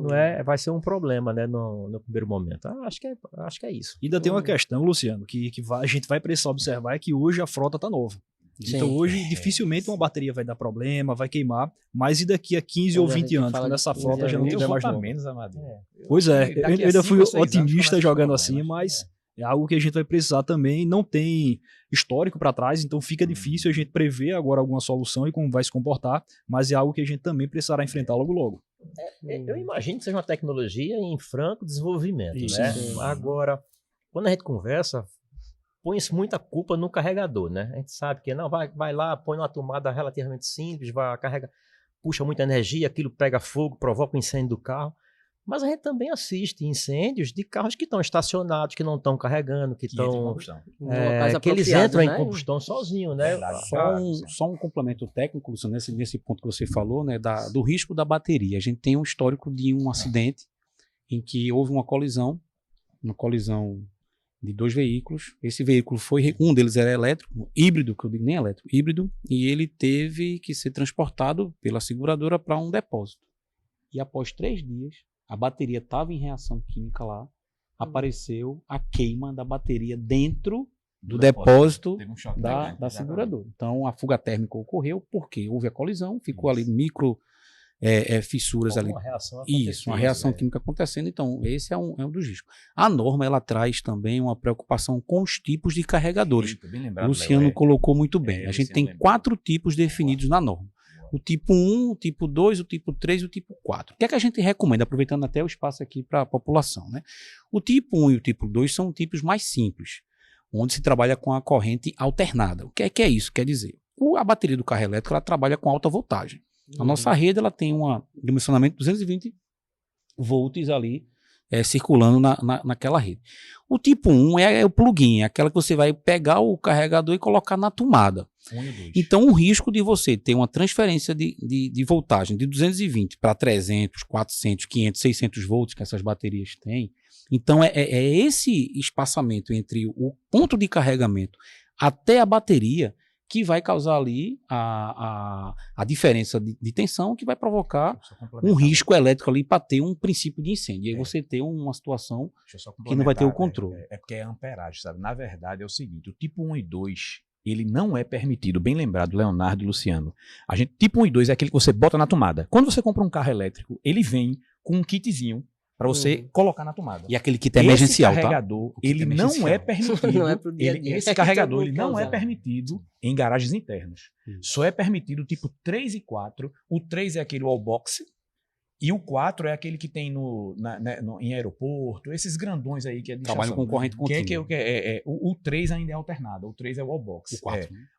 não é? Vai ser um problema, né, no primeiro momento. Acho que é isso. E ainda tem uma questão, Luciano, que a gente vai precisar observar, é que hoje a frota está nova. Sim. Então hoje dificilmente uma bateria vai dar problema, vai queimar, mas e daqui a 15 ou 20 anos, quando essa frota já não tiver mais nova? Pois é, eu ainda fui otimista jogando assim, mas é algo que a gente vai precisar também, não tem histórico para trás, então fica difícil a gente prever agora alguma solução e como vai se comportar, mas é algo que a gente também precisará enfrentar logo logo. Eu imagino que seja uma tecnologia em franco desenvolvimento, né? Agora, quando a gente conversa, põe-se muita culpa no carregador, né? A gente sabe que não, vai lá, põe uma tomada relativamente simples, vai carregar, puxa muita energia, aquilo pega fogo, provoca o incêndio do carro. Mas a gente também assiste incêndios de carros que estão estacionados, que não estão carregando, que estão... que eles entram em combustão sozinhos, né? Só um complemento técnico, Luciano, nesse ponto que você falou, né, do risco da bateria. A gente tem um histórico de um acidente em que houve uma colisão de 2 veículos. Esse veículo um deles era elétrico, híbrido, que eu digo nem elétrico, híbrido, e ele teve que ser transportado pela seguradora para um depósito. E após 3 dias, a bateria estava em reação química lá, apareceu a queima da bateria dentro do depósito da seguradora. Então, a fuga térmica ocorreu porque houve a colisão, ficou ali micro fissuras ali. Uma reação química acontecendo. Então, esse é um dos riscos. A norma, ela traz também uma preocupação com os tipos de carregadores. O Luciano colocou muito bem. A gente tem 4 tipos definidos na norma. O tipo 1, o tipo 2, o tipo 3 e o tipo 4. O que é que a gente recomenda, aproveitando até o espaço aqui para a população, né? O tipo 1 e o tipo 2 são tipos mais simples, onde se trabalha com a corrente alternada. O que é isso? Quer dizer, a bateria do carro elétrico ela trabalha com alta voltagem. A nossa rede ela tem um dimensionamento de 220 volts ali, circulando naquela rede. O tipo 1 é o plug-in, é aquela que você vai pegar o carregador e colocar na tomada. Então, o risco de você ter uma transferência de voltagem de 220 para 300, 400, 500, 600 volts que essas baterias têm. Então, é esse espaçamento entre o ponto de carregamento até a bateria que vai causar ali a diferença de tensão que vai provocar um risco elétrico ali para ter um princípio de incêndio. E aí você ter uma situação que não vai ter o controle. É porque é amperagem, sabe? Na verdade é o seguinte, o tipo 1 e 2, ele não é permitido, bem lembrado, Leonardo e Luciano. Tipo 1 e 2 é aquele que você bota na tomada. Quando você compra um carro elétrico, ele vem com um kitzinho para você colocar na tomada. E aquele kit emergencial, esse carregador, ele não é permitido. Não é pro dia a dia. Esse carregador ele não é permitido em garagens internas. Só é permitido o tipo 3 e 4. O 3 é aquele wallbox e o 4 é aquele que tem em aeroporto, esses grandões aí que é de trabalham com corrente contínua. O 3 ainda é alternado, o 3 é o wallbox.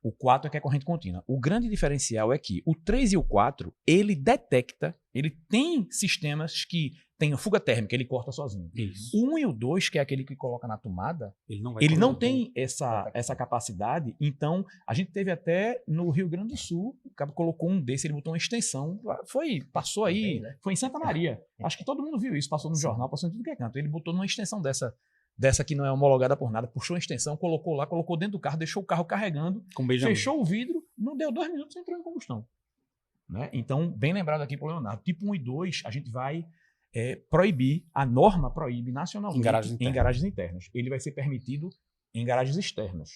O 4 é que é corrente contínua. O grande diferencial é que o 3 e o 4, ele detecta, ele tem sistemas que tem a fuga térmica, ele corta sozinho. Isso. O 1 e o 2, que é aquele que coloca na tomada, ele não tem essa capacidade. Então, a gente teve até no Rio Grande do Sul, o cara colocou um desse, ele botou uma extensão, passou aí, foi em Santa Maria. Acho que todo mundo viu isso, passou no jornal, passou em tudo que é canto. Ele botou numa extensão dessa que não é homologada por nada, puxou a extensão, colocou lá, colocou dentro do carro, deixou o carro carregando, fechou o vidro, não deu 2 minutos e entrou em combustão. Né? Então, bem lembrado aqui para o Leonardo, tipo 1 e 2, a gente vai proibir, a norma proíbe nacionalmente em garagens internas. Ele vai ser permitido em garagens externas,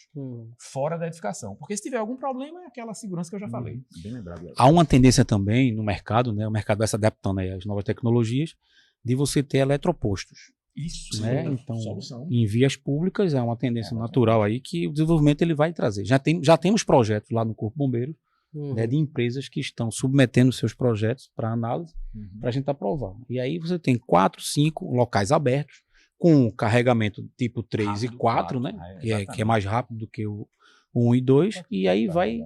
fora da edificação. Porque se tiver algum problema, é aquela segurança que eu já falei. Bem lembrado. Há uma tendência também no mercado, né? O mercado vai se adaptando às novas tecnologias, de você ter eletropostos. Isso, né? Então, em vias públicas é uma tendência natural aí que o desenvolvimento ele vai trazer. Já temos projetos lá no Corpo Bombeiro, né, de empresas que estão submetendo seus projetos para análise, para a gente aprovar. E aí você tem 4, 5 locais abertos, com carregamento tipo 3 rápido, e 4, né? Que é mais rápido do que o 1 e 2, e aí vai...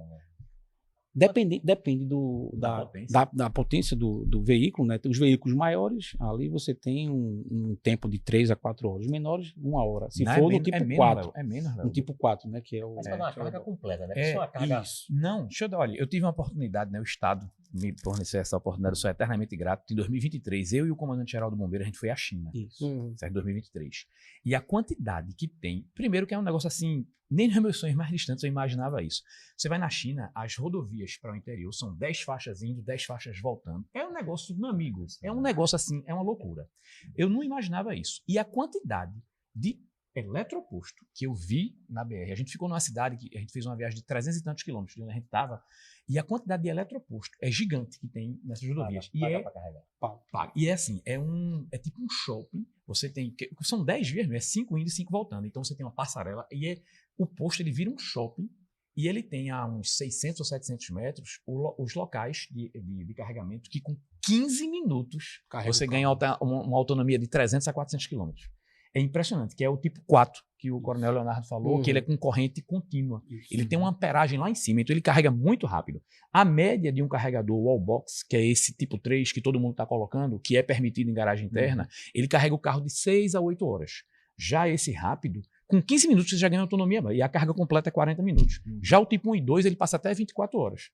Depende da potência do veículo, né? Os veículos maiores, ali você tem um tempo de 3 a 4 horas. Os menores, 1 hora. Se for no tipo 4. É menos, no tipo 4, né? Que é o... Mas para dar uma carga completa, né? Só uma carga... Isso. Não, olha, eu tive uma oportunidade, né? O Estado me forneceu essa oportunidade, eu sou eternamente grato. Em 2023, eu e o comandante-geral do Bombeiro, a gente foi à China. Isso. Certo? 2023. E a quantidade que tem... Primeiro que é um negócio assim... Nem nos meus sonhos mais distantes eu imaginava isso. Você vai na China, as rodovias para o interior são 10 faixas indo, 10 faixas voltando. É um negócio, meu amigo, é um negócio assim, é uma loucura. Eu não imaginava isso. E a quantidade de eletroposto que eu vi na BR, a gente ficou numa cidade que a gente fez uma viagem de 300 e tantos quilômetros de onde a gente estava, e a quantidade de eletroposto é gigante que tem nessas rodovias. E é assim, é tipo um shopping. Você tem, são 10 vias, não é 5 indo e 5 voltando. Então você tem uma passarela e o posto ele vira um shopping e ele tem a uns 600 ou 700 metros os locais de carregamento que com 15 minutos você ganha uma autonomia de 300 a 400 quilômetros. é impressionante, que é o tipo 4, que o Coronel Leonardo falou, que ele é com corrente contínua. Ele tem uma amperagem lá em cima, então ele carrega muito rápido. A média de um carregador wallbox, que é esse tipo 3 que todo mundo está colocando, que é permitido em garagem interna, ele carrega o carro de 6 a 8 horas. Já esse rápido, com 15 minutos você já ganha autonomia, e a carga completa é 40 minutos. Já o tipo 1 e 2, ele passa até 24 horas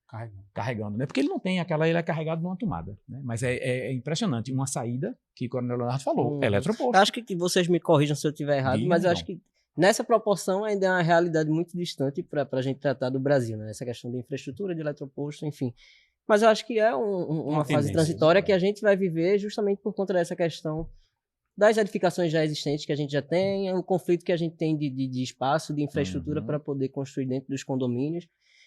carregando, né? Porque ele não tem aquela, ele é carregado numa tomada, né? Mas é impressionante. Uma saída, que o Coronel Leonardo falou, eletroposto. Acho que vocês me corrijam se eu estiver errado, mas eu acho que nessa proporção ainda é uma realidade muito distante para a gente tratar do Brasil, né? Essa questão da infraestrutura, de eletroposto, enfim. Mas eu acho que é uma fase transitória que a gente vai viver justamente por conta dessa questão das edificações já existentes que a gente já tem, o conflito que a gente tem de espaço, de infraestrutura para poder construir dentro dos condomínios.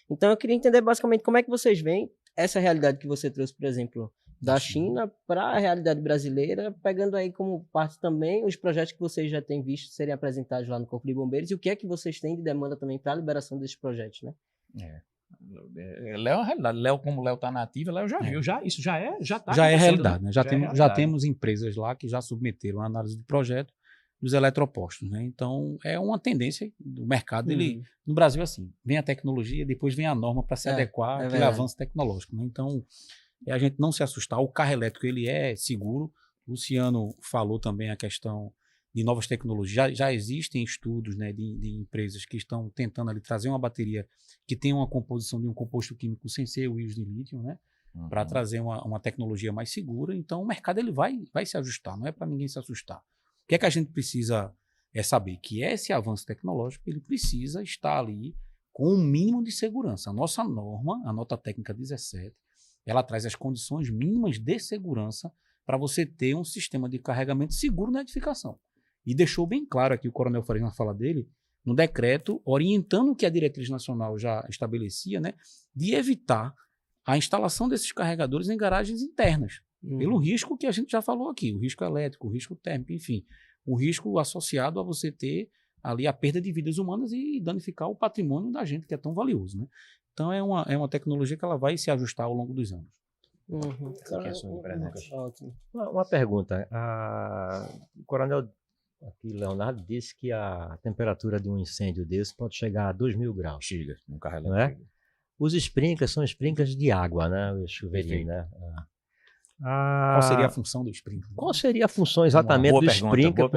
Então eu queria entender basicamente como é que vocês veem essa realidade que você trouxe, por exemplo, da China para a realidade brasileira, pegando aí como parte também os projetos que vocês já têm visto serem apresentados lá no Corpo de Bombeiros e o que é que vocês têm de demanda também para a liberação desses projetos, né? Léo é a realidade. Léo, como Léo está na ativa, Léo já viu. Isso já é realidade, né? Já temos empresas lá que já submeteram a análise de projeto dos eletropostos, né? Então, é uma tendência do mercado. No Brasil, assim, vem a tecnologia, depois vem a norma para se adequar àquele avanço tecnológico, né? Então, a gente não se assustar. O carro elétrico, ele é seguro. O Luciano falou também a questão de novas tecnologias. Já existem estudos, né, de empresas que estão tentando ali trazer uma bateria que tem uma composição de um composto químico sem ser o íons de lítio, né, para trazer uma tecnologia mais segura. Então, o mercado ele vai se ajustar, não é para ninguém se assustar. O que é que a gente precisa saber? Que esse avanço tecnológico ele precisa estar ali com um mínimo de segurança. A nossa norma, a nota técnica 17, ela traz as condições mínimas de segurança para você ter um sistema de carregamento seguro na edificação. E deixou bem claro aqui o Coronel Faria na fala dele, no decreto, orientando o que a diretriz nacional já estabelecia, né, de evitar a instalação desses carregadores em garagens internas, pelo risco que a gente já falou aqui, o risco elétrico, o risco térmico, enfim, o risco associado a você ter ali a perda de vidas humanas e danificar o patrimônio da gente, que é tão valioso, né? Então, é uma tecnologia que ela vai se ajustar ao longo dos anos. Uma pergunta. O Coronel aqui, Leonardo, disse que a temperatura de um incêndio desse pode chegar a 2.000 graus. Chega, no carro não é? Os sprinklers são sprinklers de água, né? O chuveirinho, né? Qual seria a função do sprinkler? Qual seria a função exatamente do sprinkler?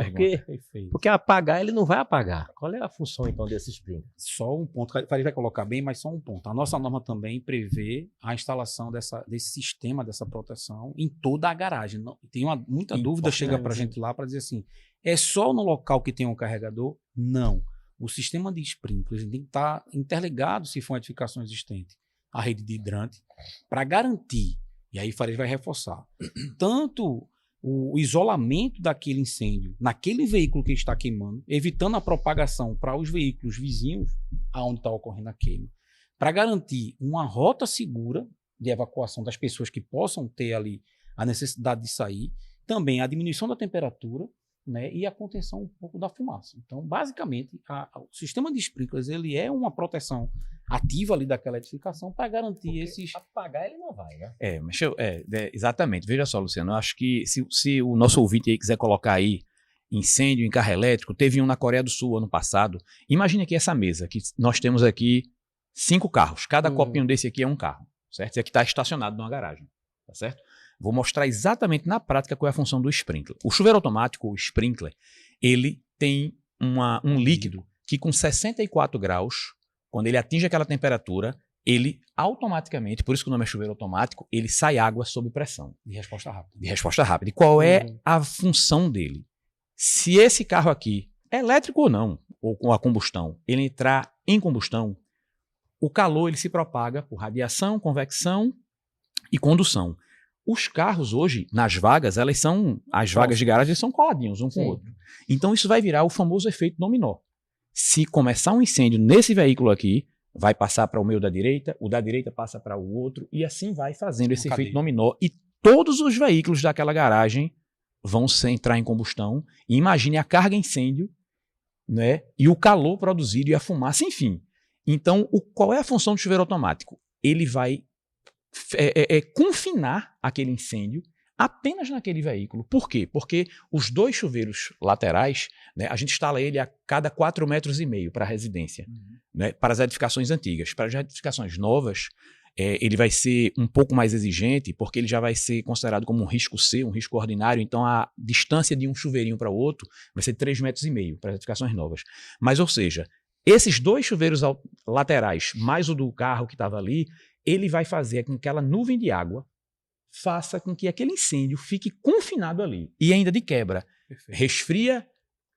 Porque apagar ele não vai apagar. Qual é a função então desse sprinkler? Só um ponto, a gente vai colocar bem, mas só um ponto. A nossa norma também prevê a instalação desse sistema, dessa proteção em toda a garagem. Tem muita dúvida, chega para a gente lá para dizer assim, é só no local que tem um carregador? Não. O sistema de sprinklers tem que estar interligado, se for uma edificação existente, à rede de hidrante, para garantir. E aí Fares vai reforçar. Tanto o isolamento daquele incêndio naquele veículo que está queimando, evitando a propagação para os veículos vizinhos aonde está ocorrendo a queima, para garantir uma rota segura de evacuação das pessoas que possam ter ali a necessidade de sair, também a diminuição da temperatura, né, e a contenção um pouco da fumaça. Então, basicamente, o sistema de sprinklers ele é uma proteção ativa ali daquela edificação para garantir esses... Apagar ele não vai, né? Mas exatamente. Veja só, Luciano, eu acho que se o nosso ouvinte aí quiser colocar aí incêndio em carro elétrico, teve um na Coreia do Sul ano passado. Imagine aqui essa mesa, que nós temos aqui 5 carros. Cada copinho desse aqui é um carro, certo? Esse aqui está estacionado numa garagem, tá certo? Vou mostrar exatamente na prática qual é a função do sprinkler. O chuveiro automático, o sprinkler, ele tem um líquido que com 64 graus, quando ele atinge aquela temperatura, ele automaticamente, por isso que o nome é chuveiro automático, ele sai água sob pressão. De resposta rápida. De resposta rápida. E qual é a função dele? Se esse carro aqui, é elétrico ou não, ou com a combustão, ele entrar em combustão, o calor ele se propaga por radiação, convecção e condução. Os carros hoje, nas vagas, as vagas de garagem são coladinhos um com o outro. Então isso vai virar o famoso efeito dominó. Se começar um incêndio nesse veículo aqui, vai passar para o meu da direita, o da direita passa para o outro, e assim vai fazendo esse efeito dominó. E todos os veículos daquela garagem vão entrar em combustão. E imagine a carga incêndio, né, e o calor produzido e a fumaça, enfim. Então, qual é a função do chuveiro automático? Ele vai confinar aquele incêndio apenas naquele veículo. Por quê? Porque os 2 chuveiros laterais, né, a gente instala ele a cada 4,5 metros para a residência, né, para as edificações antigas. Para as edificações novas, ele vai ser um pouco mais exigente, porque ele já vai ser considerado como um risco C, um risco ordinário, então a distância de um chuveirinho para o outro vai ser 3,5 metros para as edificações novas. Mas, ou seja, esses 2 chuveiros laterais, mais o do carro que estava ali, ele vai fazer com que aquela nuvem de água faça com que aquele incêndio fique confinado ali. E ainda de quebra. Perfeito. Resfria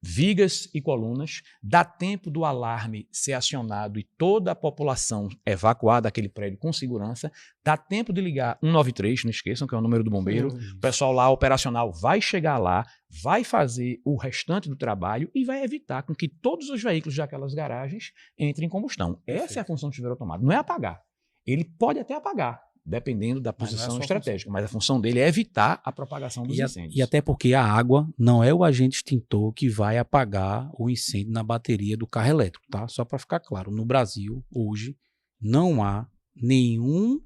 vigas e colunas, dá tempo do alarme ser acionado e toda a população evacuar daquele prédio com segurança, dá tempo de ligar 193, não esqueçam que é o número do bombeiro, o pessoal lá operacional vai chegar lá, vai fazer o restante do trabalho e vai evitar com que todos os veículos daquelas garagens entrem em combustão. Essa é a função do chuveiro automático, não é apagar. Ele pode até apagar, dependendo da posição estratégica, mas a função dele é evitar a propagação dos incêndios. E até porque a água não é o agente extintor que vai apagar o incêndio na bateria do carro elétrico, tá? Só para ficar claro, no Brasil, hoje, não há nenhum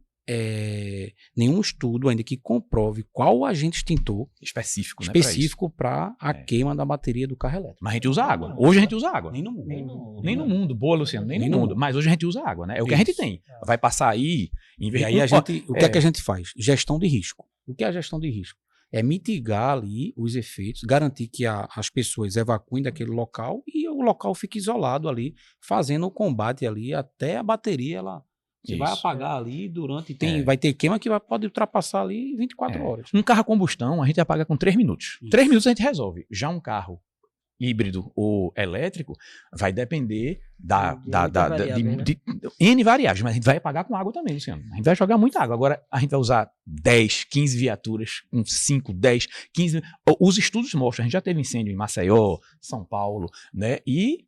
estudo ainda que comprove qual o agente extintor específico para a queima da bateria do carro elétrico. Mas a gente usa água. Hoje a gente usa água. Nem no mundo. Nem no mundo. Boa, Luciano. Nem no mundo. Mas hoje a gente usa água, né? É o que a gente tem. Vai passar aí... E aí o que é que a gente faz? Gestão de risco. O que é a gestão de risco? É mitigar ali os efeitos, garantir que as pessoas evacuem daquele local e o local fique isolado ali, fazendo o combate ali até a bateria você vai apagar ali durante... Vai ter queima que pode ultrapassar ali 24 horas. Um carro a combustão a gente apaga com 3 minutos. 3 minutos a gente resolve. Já um carro híbrido ou elétrico vai depender de N variáveis, mas a gente vai apagar com água também, Luciano. A gente vai jogar muita água. Agora a gente vai usar 10, 15 viaturas, 5, 10, 15... Os estudos mostram, a gente já teve incêndio em Maceió, São Paulo, né? E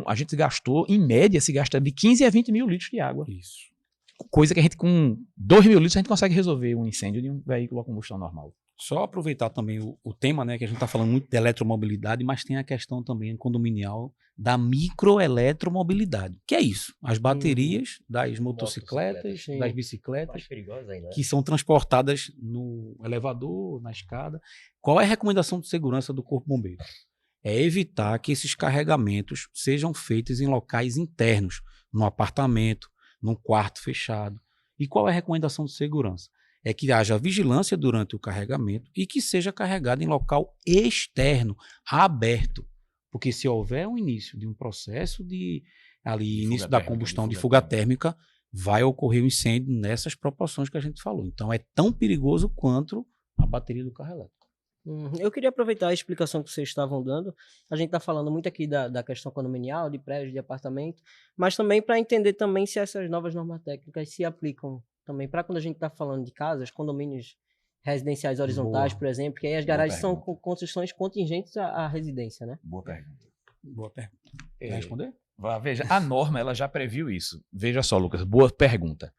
a gente gastou, em média, se gasta de 15 a 20 mil litros de água. Isso. Coisa que a gente, com 2 mil litros, a gente consegue resolver um incêndio de um veículo a combustão normal. Só aproveitar também o tema, né, que a gente está falando muito de eletromobilidade, mas tem a questão também condominial da microeletromobilidade. Que é isso? As baterias das motocicletas, das bicicletas, ainda, que são transportadas no elevador, na escada. Qual é a recomendação de segurança do Corpo Bombeiro? É evitar que esses carregamentos sejam feitos em locais internos, no apartamento, num quarto fechado. E qual é a recomendação de segurança? É que haja vigilância durante o carregamento e que seja carregado em local externo, aberto. Porque se houver um início de um processo início da combustão de fuga térmica, vai ocorrer um incêndio nessas proporções que a gente falou. Então é tão perigoso quanto a bateria do carro elétrico. Eu queria aproveitar a explicação que vocês estavam dando. A gente está falando muito aqui da questão condominial, de prédios, de apartamento, mas também para entender também se essas novas normas técnicas se aplicam também para quando a gente está falando de casas, condomínios residenciais horizontais, por exemplo, que aí as garagens são construções contingentes à residência, né? Boa pergunta. Quer responder? Veja, a norma ela já previu isso. Veja só, Lucas, boa pergunta.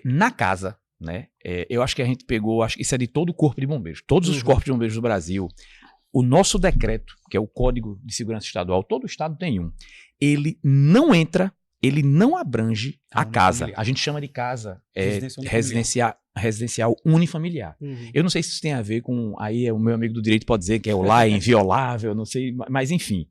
Na casa, né? Eu acho que a gente pegou, acho que isso é de todo o corpo de bombeiros, todos os corpos de bombeiros do Brasil. O nosso decreto, que é o Código de Segurança Estadual, todo estado tem um, ele não abrange a casa. A gente chama de casa residencial unifamiliar. Eu não sei se isso tem a ver com, aí o meu amigo do direito pode dizer que é o lá é inviolável, não sei, mas enfim.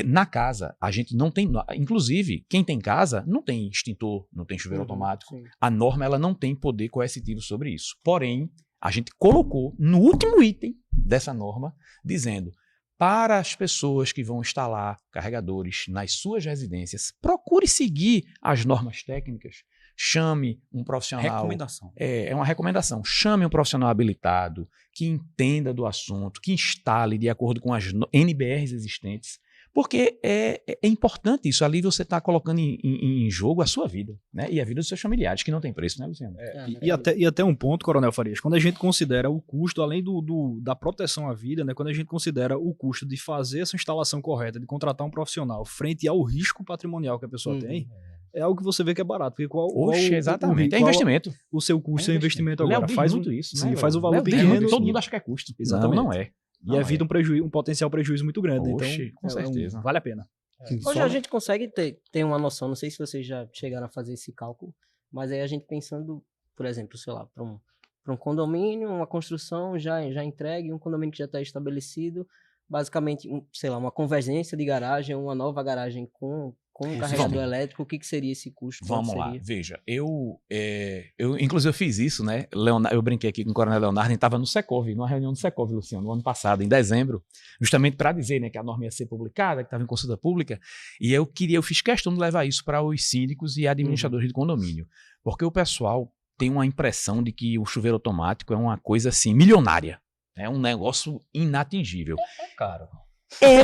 Na casa, a gente não tem, inclusive, quem tem casa não tem extintor, não tem chuveiro automático. Sim. A norma ela não tem poder coercitivo sobre isso. Porém, a gente colocou no último item dessa norma, dizendo, para as pessoas que vão instalar carregadores nas suas residências, procure seguir as normas técnicas, chame um profissional... Recomendação. É uma recomendação. Chame um profissional habilitado, que entenda do assunto, que instale de acordo com as NBRs existentes, porque é importante isso. Ali você está colocando em jogo a sua vida, né? E a vida dos seus familiares, que não tem preço, né, Luciano? E até um ponto, Coronel Farias, quando a gente considera o custo, além da proteção à vida, né, quando a gente considera o custo de fazer essa instalação correta, de contratar um profissional frente ao risco patrimonial que a pessoa tem, é algo que você vê que é barato. Porque exatamente. É investimento. O seu custo, seu investimento agora. Faz muito isso, sim, né? faz o valor pequeno. Todo mundo acha que é custo. Exatamente. Não é. E evita um potencial prejuízo muito grande. Então, com certeza. vale a pena. Hoje a gente consegue ter uma noção, não sei se vocês já chegaram a fazer esse cálculo, mas aí a gente pensando, por exemplo, sei lá, para para um condomínio, uma construção já entregue, um condomínio que já está estabelecido, basicamente, sei lá, uma convergência de garagem, uma nova garagem com um carregador elétrico, o que seria esse custo? Vamos lá, veja, eu inclusive eu fiz isso, né, eu brinquei aqui com o Coronel Leonardo, a gente estava no Secov, numa reunião do Secov, Luciano, no ano passado, em dezembro, justamente para dizer, né, que a norma ia ser publicada, que estava em consulta pública, e eu fiz questão de levar isso para os síndicos e administradores de condomínio, porque o pessoal tem uma impressão de que o chuveiro automático é uma coisa assim, milionária, é um negócio inatingível. É caro.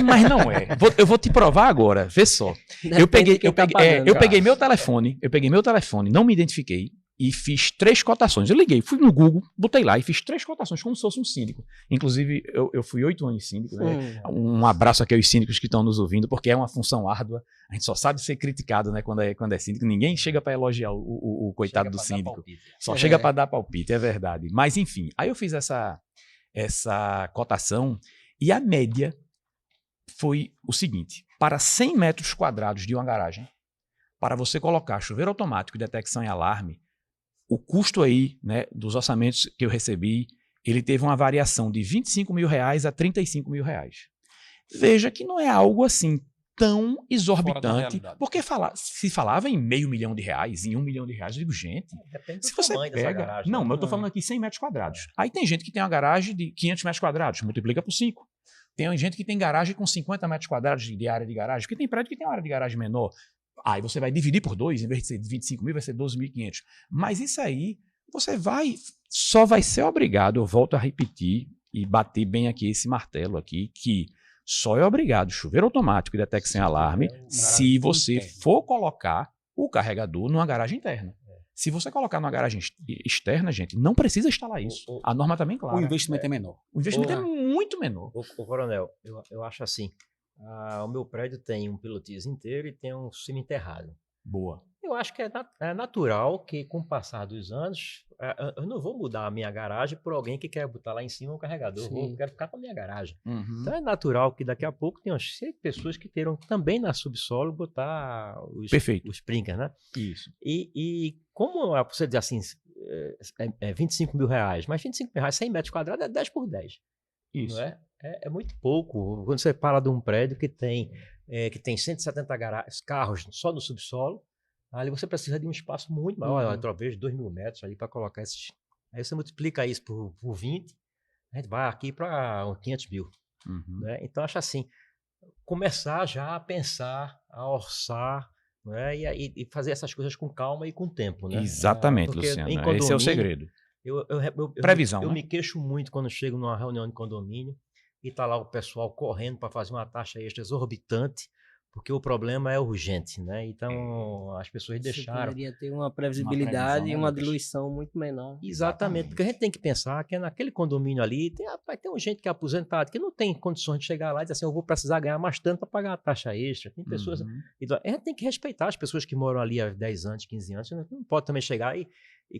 Mas não é. Eu vou te provar agora, vê só. Eu peguei meu telefone, não me identifiquei e fiz 3 cotações. Eu liguei, fui no Google, botei lá e fiz 3 cotações como se fosse um síndico. Inclusive, eu fui 8 anos síndico, né? Um abraço aqui aos síndicos que estão nos ouvindo, porque é uma função árdua. A gente só sabe ser criticado, né, quando é síndico. Ninguém chega para elogiar o coitado do síndico. Só chega para dar palpite, é verdade. Mas enfim, aí eu fiz essa cotação e a média foi o seguinte: para 100 metros quadrados de uma garagem, para você colocar chuveiro automático e detecção em alarme, o custo aí, né, dos orçamentos que eu recebi, ele teve uma variação de R$25 mil a R$35 mil. Veja que não é algo assim tão exorbitante, porque se falava em R$500 mil, em R$1 milhão, eu digo, gente, depende se você pega... Garagem, não, mas eu estou falando aqui 100 metros quadrados. Aí tem gente que tem uma garagem de 500 metros quadrados, multiplica por 5. Tem gente que tem garagem com 50 metros quadrados de área de garagem, porque tem prédio que tem uma área de garagem menor. Aí você vai dividir por 2, em vez de ser 25 mil, vai ser 12.500. Mas isso aí, só vai ser obrigado, eu volto a repetir e bater bem aqui esse martelo aqui, que só é obrigado chuveiro automático e detecção em alarme se você for colocar o carregador numa garagem interna. Se você colocar numa garagem externa, gente, não precisa instalar isso. A norma está bem clara. O investimento é menor. O investimento é muito menor. O Coronel, eu acho assim, o meu prédio tem um pilotis inteiro e tem um semi-enterrado. Boa. Eu acho que é natural que, com o passar dos anos, eu não vou mudar a minha garagem por alguém que quer botar lá em cima um carregador. Eu quero ficar com a minha garagem. Uhum. Então é natural que daqui a pouco tenham pessoas que queiram também na subsolo botar os sprinklers, né? Isso. E como você diz assim, é R$25 mil, mas R$25 mil, 100 metros quadrados é 10 por 10. Isso. Não é? É muito pouco. Quando você fala de um prédio que tem 170 carros só no subsolo, ali você precisa de um espaço muito maior, talvez 2.000 metros ali para colocar esses. Aí você multiplica isso por 20, a gente vai aqui para 500 mil. Uhum. Né? Então, acho assim, começar já a pensar, a orçar, né? e fazer essas coisas com calma e com tempo. Né? Exatamente, Luciano. Esse é o segredo. Previsão. Eu me queixo muito quando chego numa reunião de condomínio e está lá o pessoal correndo para fazer uma taxa extra exorbitante, porque o problema é urgente, né? Então, as pessoas deixaram... Você poderia ter uma previsibilidade e uma diluição muito menor. Exatamente, porque a gente tem que pensar que naquele condomínio ali vai ter gente que é aposentado, que não tem condições de chegar lá e dizer assim, eu vou precisar ganhar mais tanto para pagar a taxa extra. Tem pessoas... Então, a gente tem que respeitar as pessoas que moram ali há 10 anos, 15 anos. Não pode também chegar e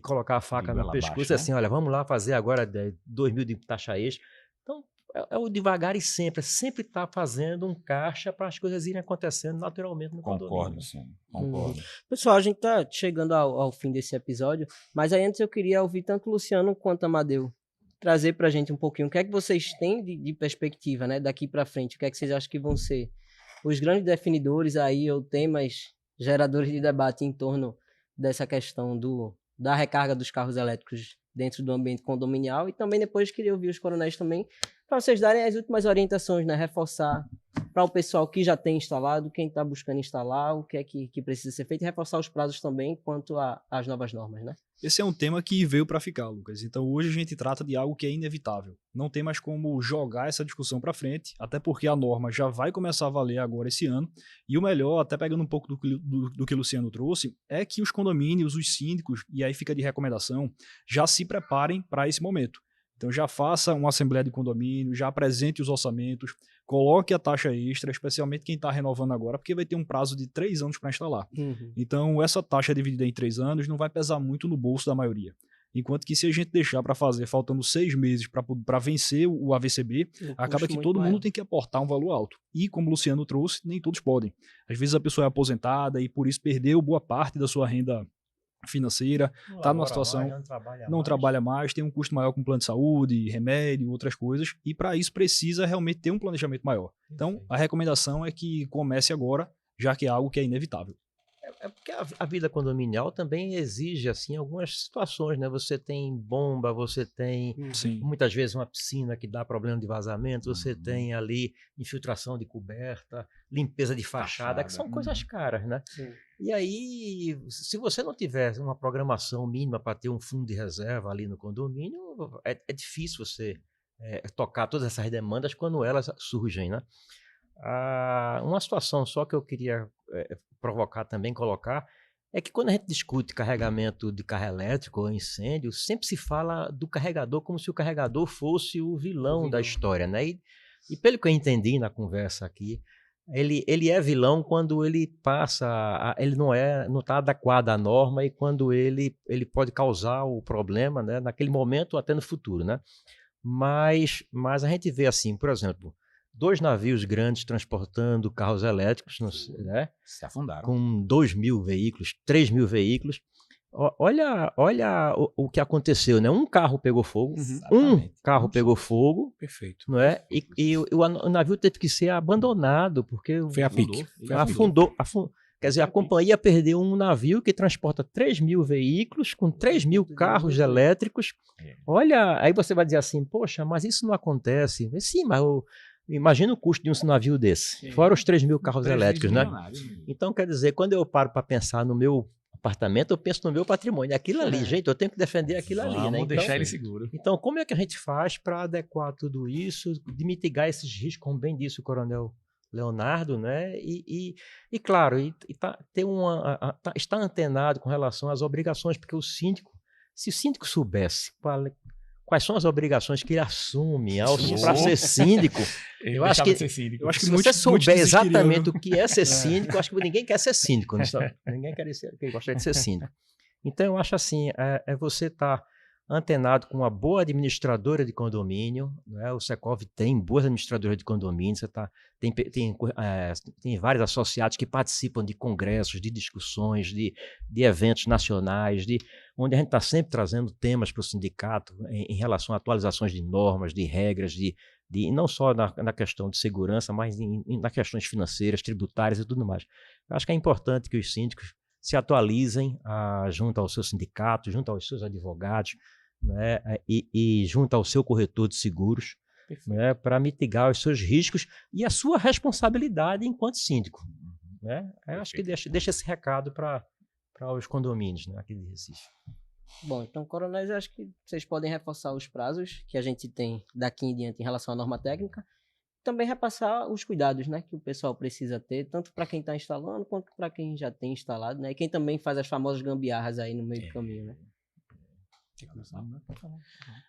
colocar a faca no pescoço e assim, olha, vamos lá fazer agora 2 mil de taxa extra. Então, é o devagar e sempre está fazendo um caixa para as coisas irem acontecendo naturalmente no condomínio. Concordo, sim. Concordo. Pessoal, a gente está chegando ao fim desse episódio, mas aí antes eu queria ouvir tanto o Luciano quanto a Amadeu trazer para a gente um pouquinho o que é que vocês têm de perspectiva, né, daqui para frente, o que é que vocês acham que vão ser os grandes definidores aí, ou temas geradores de debate em torno dessa questão da recarga dos carros elétricos dentro do ambiente condominial, e também depois queria ouvir os coronéis também, para vocês darem as últimas orientações, né? Reforçar para o pessoal que já tem instalado, quem está buscando instalar, o que é que precisa ser feito, e reforçar os prazos também quanto às novas normas, né? Esse é um tema que veio para ficar, Lucas. Então hoje a gente trata de algo que é inevitável. Não tem mais como jogar essa discussão para frente, até porque a norma já vai começar a valer agora esse ano. E o melhor, até pegando um pouco do que o Luciano trouxe, é que os condomínios, os síndicos, e aí fica de recomendação, já se preparem para esse momento. Então já faça uma assembleia de condomínio, já apresente os orçamentos, coloque a taxa extra, especialmente quem está renovando agora, porque vai ter um prazo de 3 anos para instalar. Então essa taxa dividida em 3 anos não vai pesar muito no bolso da maioria. Enquanto que se a gente deixar para fazer faltando 6 meses para vencer o AVCB, acaba que todo mundo tem que aportar um valor alto. E como o Luciano trouxe, nem todos podem. Às vezes a pessoa é aposentada e por isso perdeu boa parte da sua renda financeira, está numa situação, não trabalha mais, tem um custo maior com plano de saúde, remédio, outras coisas, e para isso precisa realmente ter um planejamento maior. Então, a recomendação é que comece agora, já que é algo que é inevitável. É porque a vida condominial também exige assim algumas situações, né? Você tem bomba, você tem muitas vezes uma piscina que dá problema de vazamento, você tem ali infiltração de coberta, limpeza de fachada, que são coisas caras, né? Sim. E aí, se você não tiver uma programação mínima para ter um fundo de reserva ali no condomínio, é difícil você tocar todas essas demandas quando elas surgem, né? Uma situação só que eu queria provocar também, colocar, é que quando a gente discute carregamento de carro elétrico ou incêndio, sempre se fala do carregador como se o carregador fosse o vilão da história, né? E pelo que eu entendi na conversa aqui, ele é vilão quando ele passa, ele não está adequado à norma e quando ele pode causar o problema, né, naquele momento ou até no futuro, né? Mas a gente vê assim, por exemplo, 2 navios grandes transportando carros elétricos, né? Se afundaram. Com 2.000 veículos, 3.000 veículos. Olha o que aconteceu, né? Um carro pegou fogo, pegou fogo, perfeito, não é? E o navio teve que ser abandonado porque foi a pique, afundou. Quer dizer, a companhia perdeu um navio que transporta 3.000 veículos com 3.000 carros elétricos. Olha, aí você vai dizer assim, poxa, mas isso não acontece. Sim, mas imagina o custo de um navio desse, fora os 3.000 carros elétricos, né? Então, quer dizer, quando eu paro para pensar no meu apartamento, eu penso no meu patrimônio. Aquilo ali, gente, eu tenho que defender aquilo ali, né? Vamos deixar ele seguro. Então, como é que a gente faz para adequar tudo isso, de mitigar esses riscos, como bem disse o Coronel Leonardo, né? E claro, está antenado com relação às obrigações, porque o síndico, se o síndico soubesse quais são as obrigações que ele assume para ser síndico, eu acho que se você souber exatamente o que é ser síndico, eu acho que ninguém quer ser síndico, né? Ninguém gostaria de ser síndico. Então, eu acho assim, você estar antenado com uma boa administradora de condomínio, né? O Secov tem boas administradoras de condomínio, tem vários associados que participam de congressos, de discussões, de eventos nacionais, onde a gente está sempre trazendo temas para o sindicato em relação a atualizações de normas, de regras, não só na questão de segurança, mas nas questões financeiras, tributárias e tudo mais. Eu acho que é importante que os síndicos se atualizem junto ao seu sindicato, junto aos seus advogados, né, e junto ao seu corretor de seguros, né, para mitigar os seus riscos e a sua responsabilidade enquanto síndico. Né? Eu acho que deixa esse recado para os condomínios, né, aqui de Recife. Bom, então, coronéis, eu acho que vocês podem reforçar os prazos que a gente tem daqui em diante em relação à norma técnica, também repassar os cuidados, né, que o pessoal precisa ter, tanto para quem está instalando quanto para quem já tem instalado, né, e quem também faz as famosas gambiarras aí no meio do caminho, né.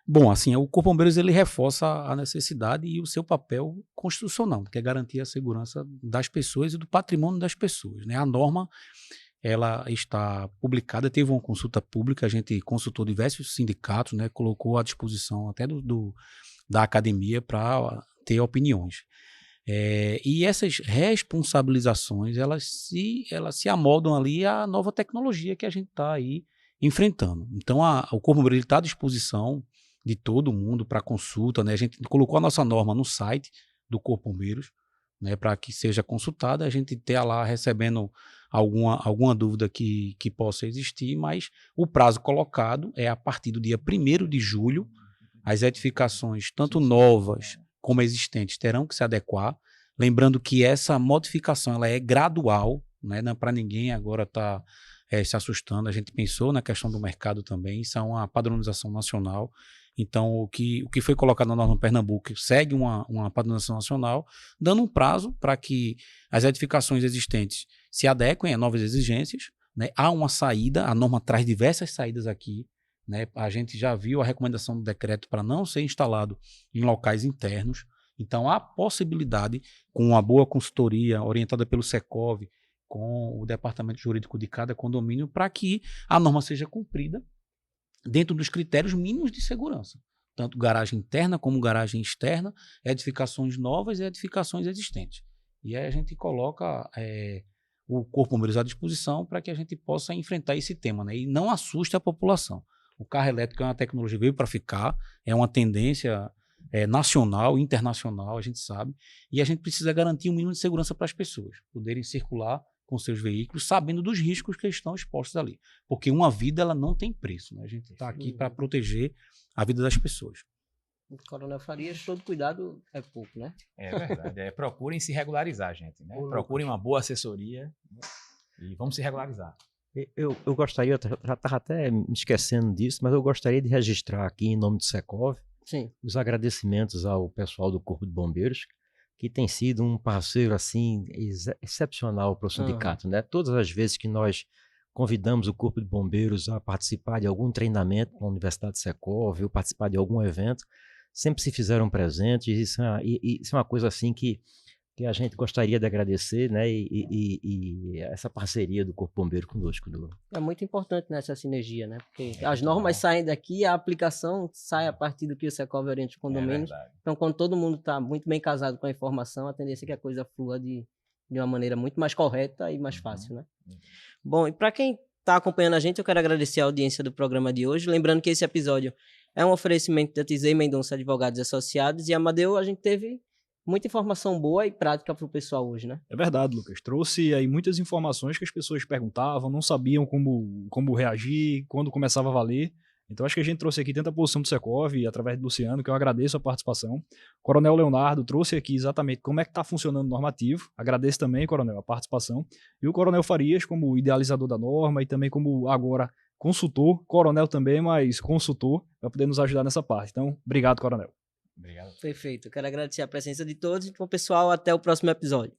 Bom, assim, o Corpo de Bombeiros ele reforça a necessidade e o seu papel constitucional, que é garantir a segurança das pessoas e do patrimônio das pessoas, né? A norma, ela está publicada, teve uma consulta pública, a gente consultou diversos sindicatos, né? Colocou à disposição até da academia para ter opiniões. E essas responsabilizações, elas se amoldam ali à nova tecnologia que a gente está aí enfrentando. Então, o Corpo Bombeiro está à disposição de todo mundo para consulta, né? A gente colocou a nossa norma no site do Corpo Bombeiros, né, para que seja consultada, a gente tenha lá recebendo alguma dúvida que possa existir, mas o prazo colocado é a partir do dia 1º de julho, as edificações, tanto novas como existentes, terão que se adequar, lembrando que essa modificação ela é gradual, né, não é para ninguém agora estar se assustando. A gente pensou na questão do mercado também, isso é uma padronização nacional. Então, o que foi colocado na norma Pernambuco segue uma padronização nacional, dando um prazo para que as edificações existentes se adequem a novas exigências, né? Há uma saída, a norma traz diversas saídas aqui, né? A gente já viu a recomendação do decreto para não ser instalado em locais internos. Então, há possibilidade, com uma boa consultoria orientada pelo Secov, com o departamento jurídico de cada condomínio, para que a norma seja cumprida dentro dos critérios mínimos de segurança. Tanto garagem interna como garagem externa, edificações novas e edificações existentes. E aí a gente coloca o Corpo de Bombeiros à disposição para que a gente possa enfrentar esse tema, né? E não assuste a população. O carro elétrico é uma tecnologia que veio para ficar, é uma tendência nacional, internacional, a gente sabe, e a gente precisa garantir um mínimo de segurança para as pessoas poderem circular com seus veículos, sabendo dos riscos que estão expostos ali. Porque uma vida, ela não tem preço, né? A gente está aqui para proteger a vida das pessoas. Coronel Farias, todo cuidado é pouco, né? É verdade. Procurem se regularizar, gente. Né? Procurem uma boa assessoria, né? E vamos se regularizar. Eu gostaria, já estava até me esquecendo disso, mas eu gostaria de registrar aqui, em nome do Secov, Sim. os agradecimentos ao pessoal do Corpo de Bombeiros, que tem sido um parceiro assim excepcional para o sindicato, né? Todas as vezes que nós convidamos o Corpo de Bombeiros a participar de algum treinamento na Universidade Secov ou participar de algum evento, sempre se fizeram presentes. Isso é uma coisa assim que a gente gostaria de agradecer, né? E essa parceria do Corpo Bombeiro conosco. É muito importante nessa sinergia, né? Porque as normas saem daqui, a aplicação sai a partir do que o Secov orienta os condomínios. Então, quando todo mundo está muito bem casado com a informação, a tendência é que a coisa flua de uma maneira muito mais correta e mais fácil, né? Bom, e para quem está acompanhando a gente, eu quero agradecer a audiência do programa de hoje. Lembrando que esse episódio é um oferecimento da Tisei Mendonça Advogados Associados, e Amadeu, a gente teve muita informação boa e prática para o pessoal hoje, né? É verdade, Lucas. Trouxe aí muitas informações que as pessoas perguntavam, não sabiam como reagir, quando começava a valer. Então acho que a gente trouxe aqui tanta posição do Secov, através do Luciano, que eu agradeço a participação. O Coronel Leonardo trouxe aqui exatamente como é que está funcionando o normativo. Agradeço também, Coronel, a participação. E o Coronel Farias, como idealizador da norma e também como agora consultor, coronel também, mas consultor, para poder nos ajudar nessa parte. Então, obrigado, Coronel. Obrigado. Perfeito. Eu quero agradecer a presença de todos. Então, pessoal, até o próximo episódio.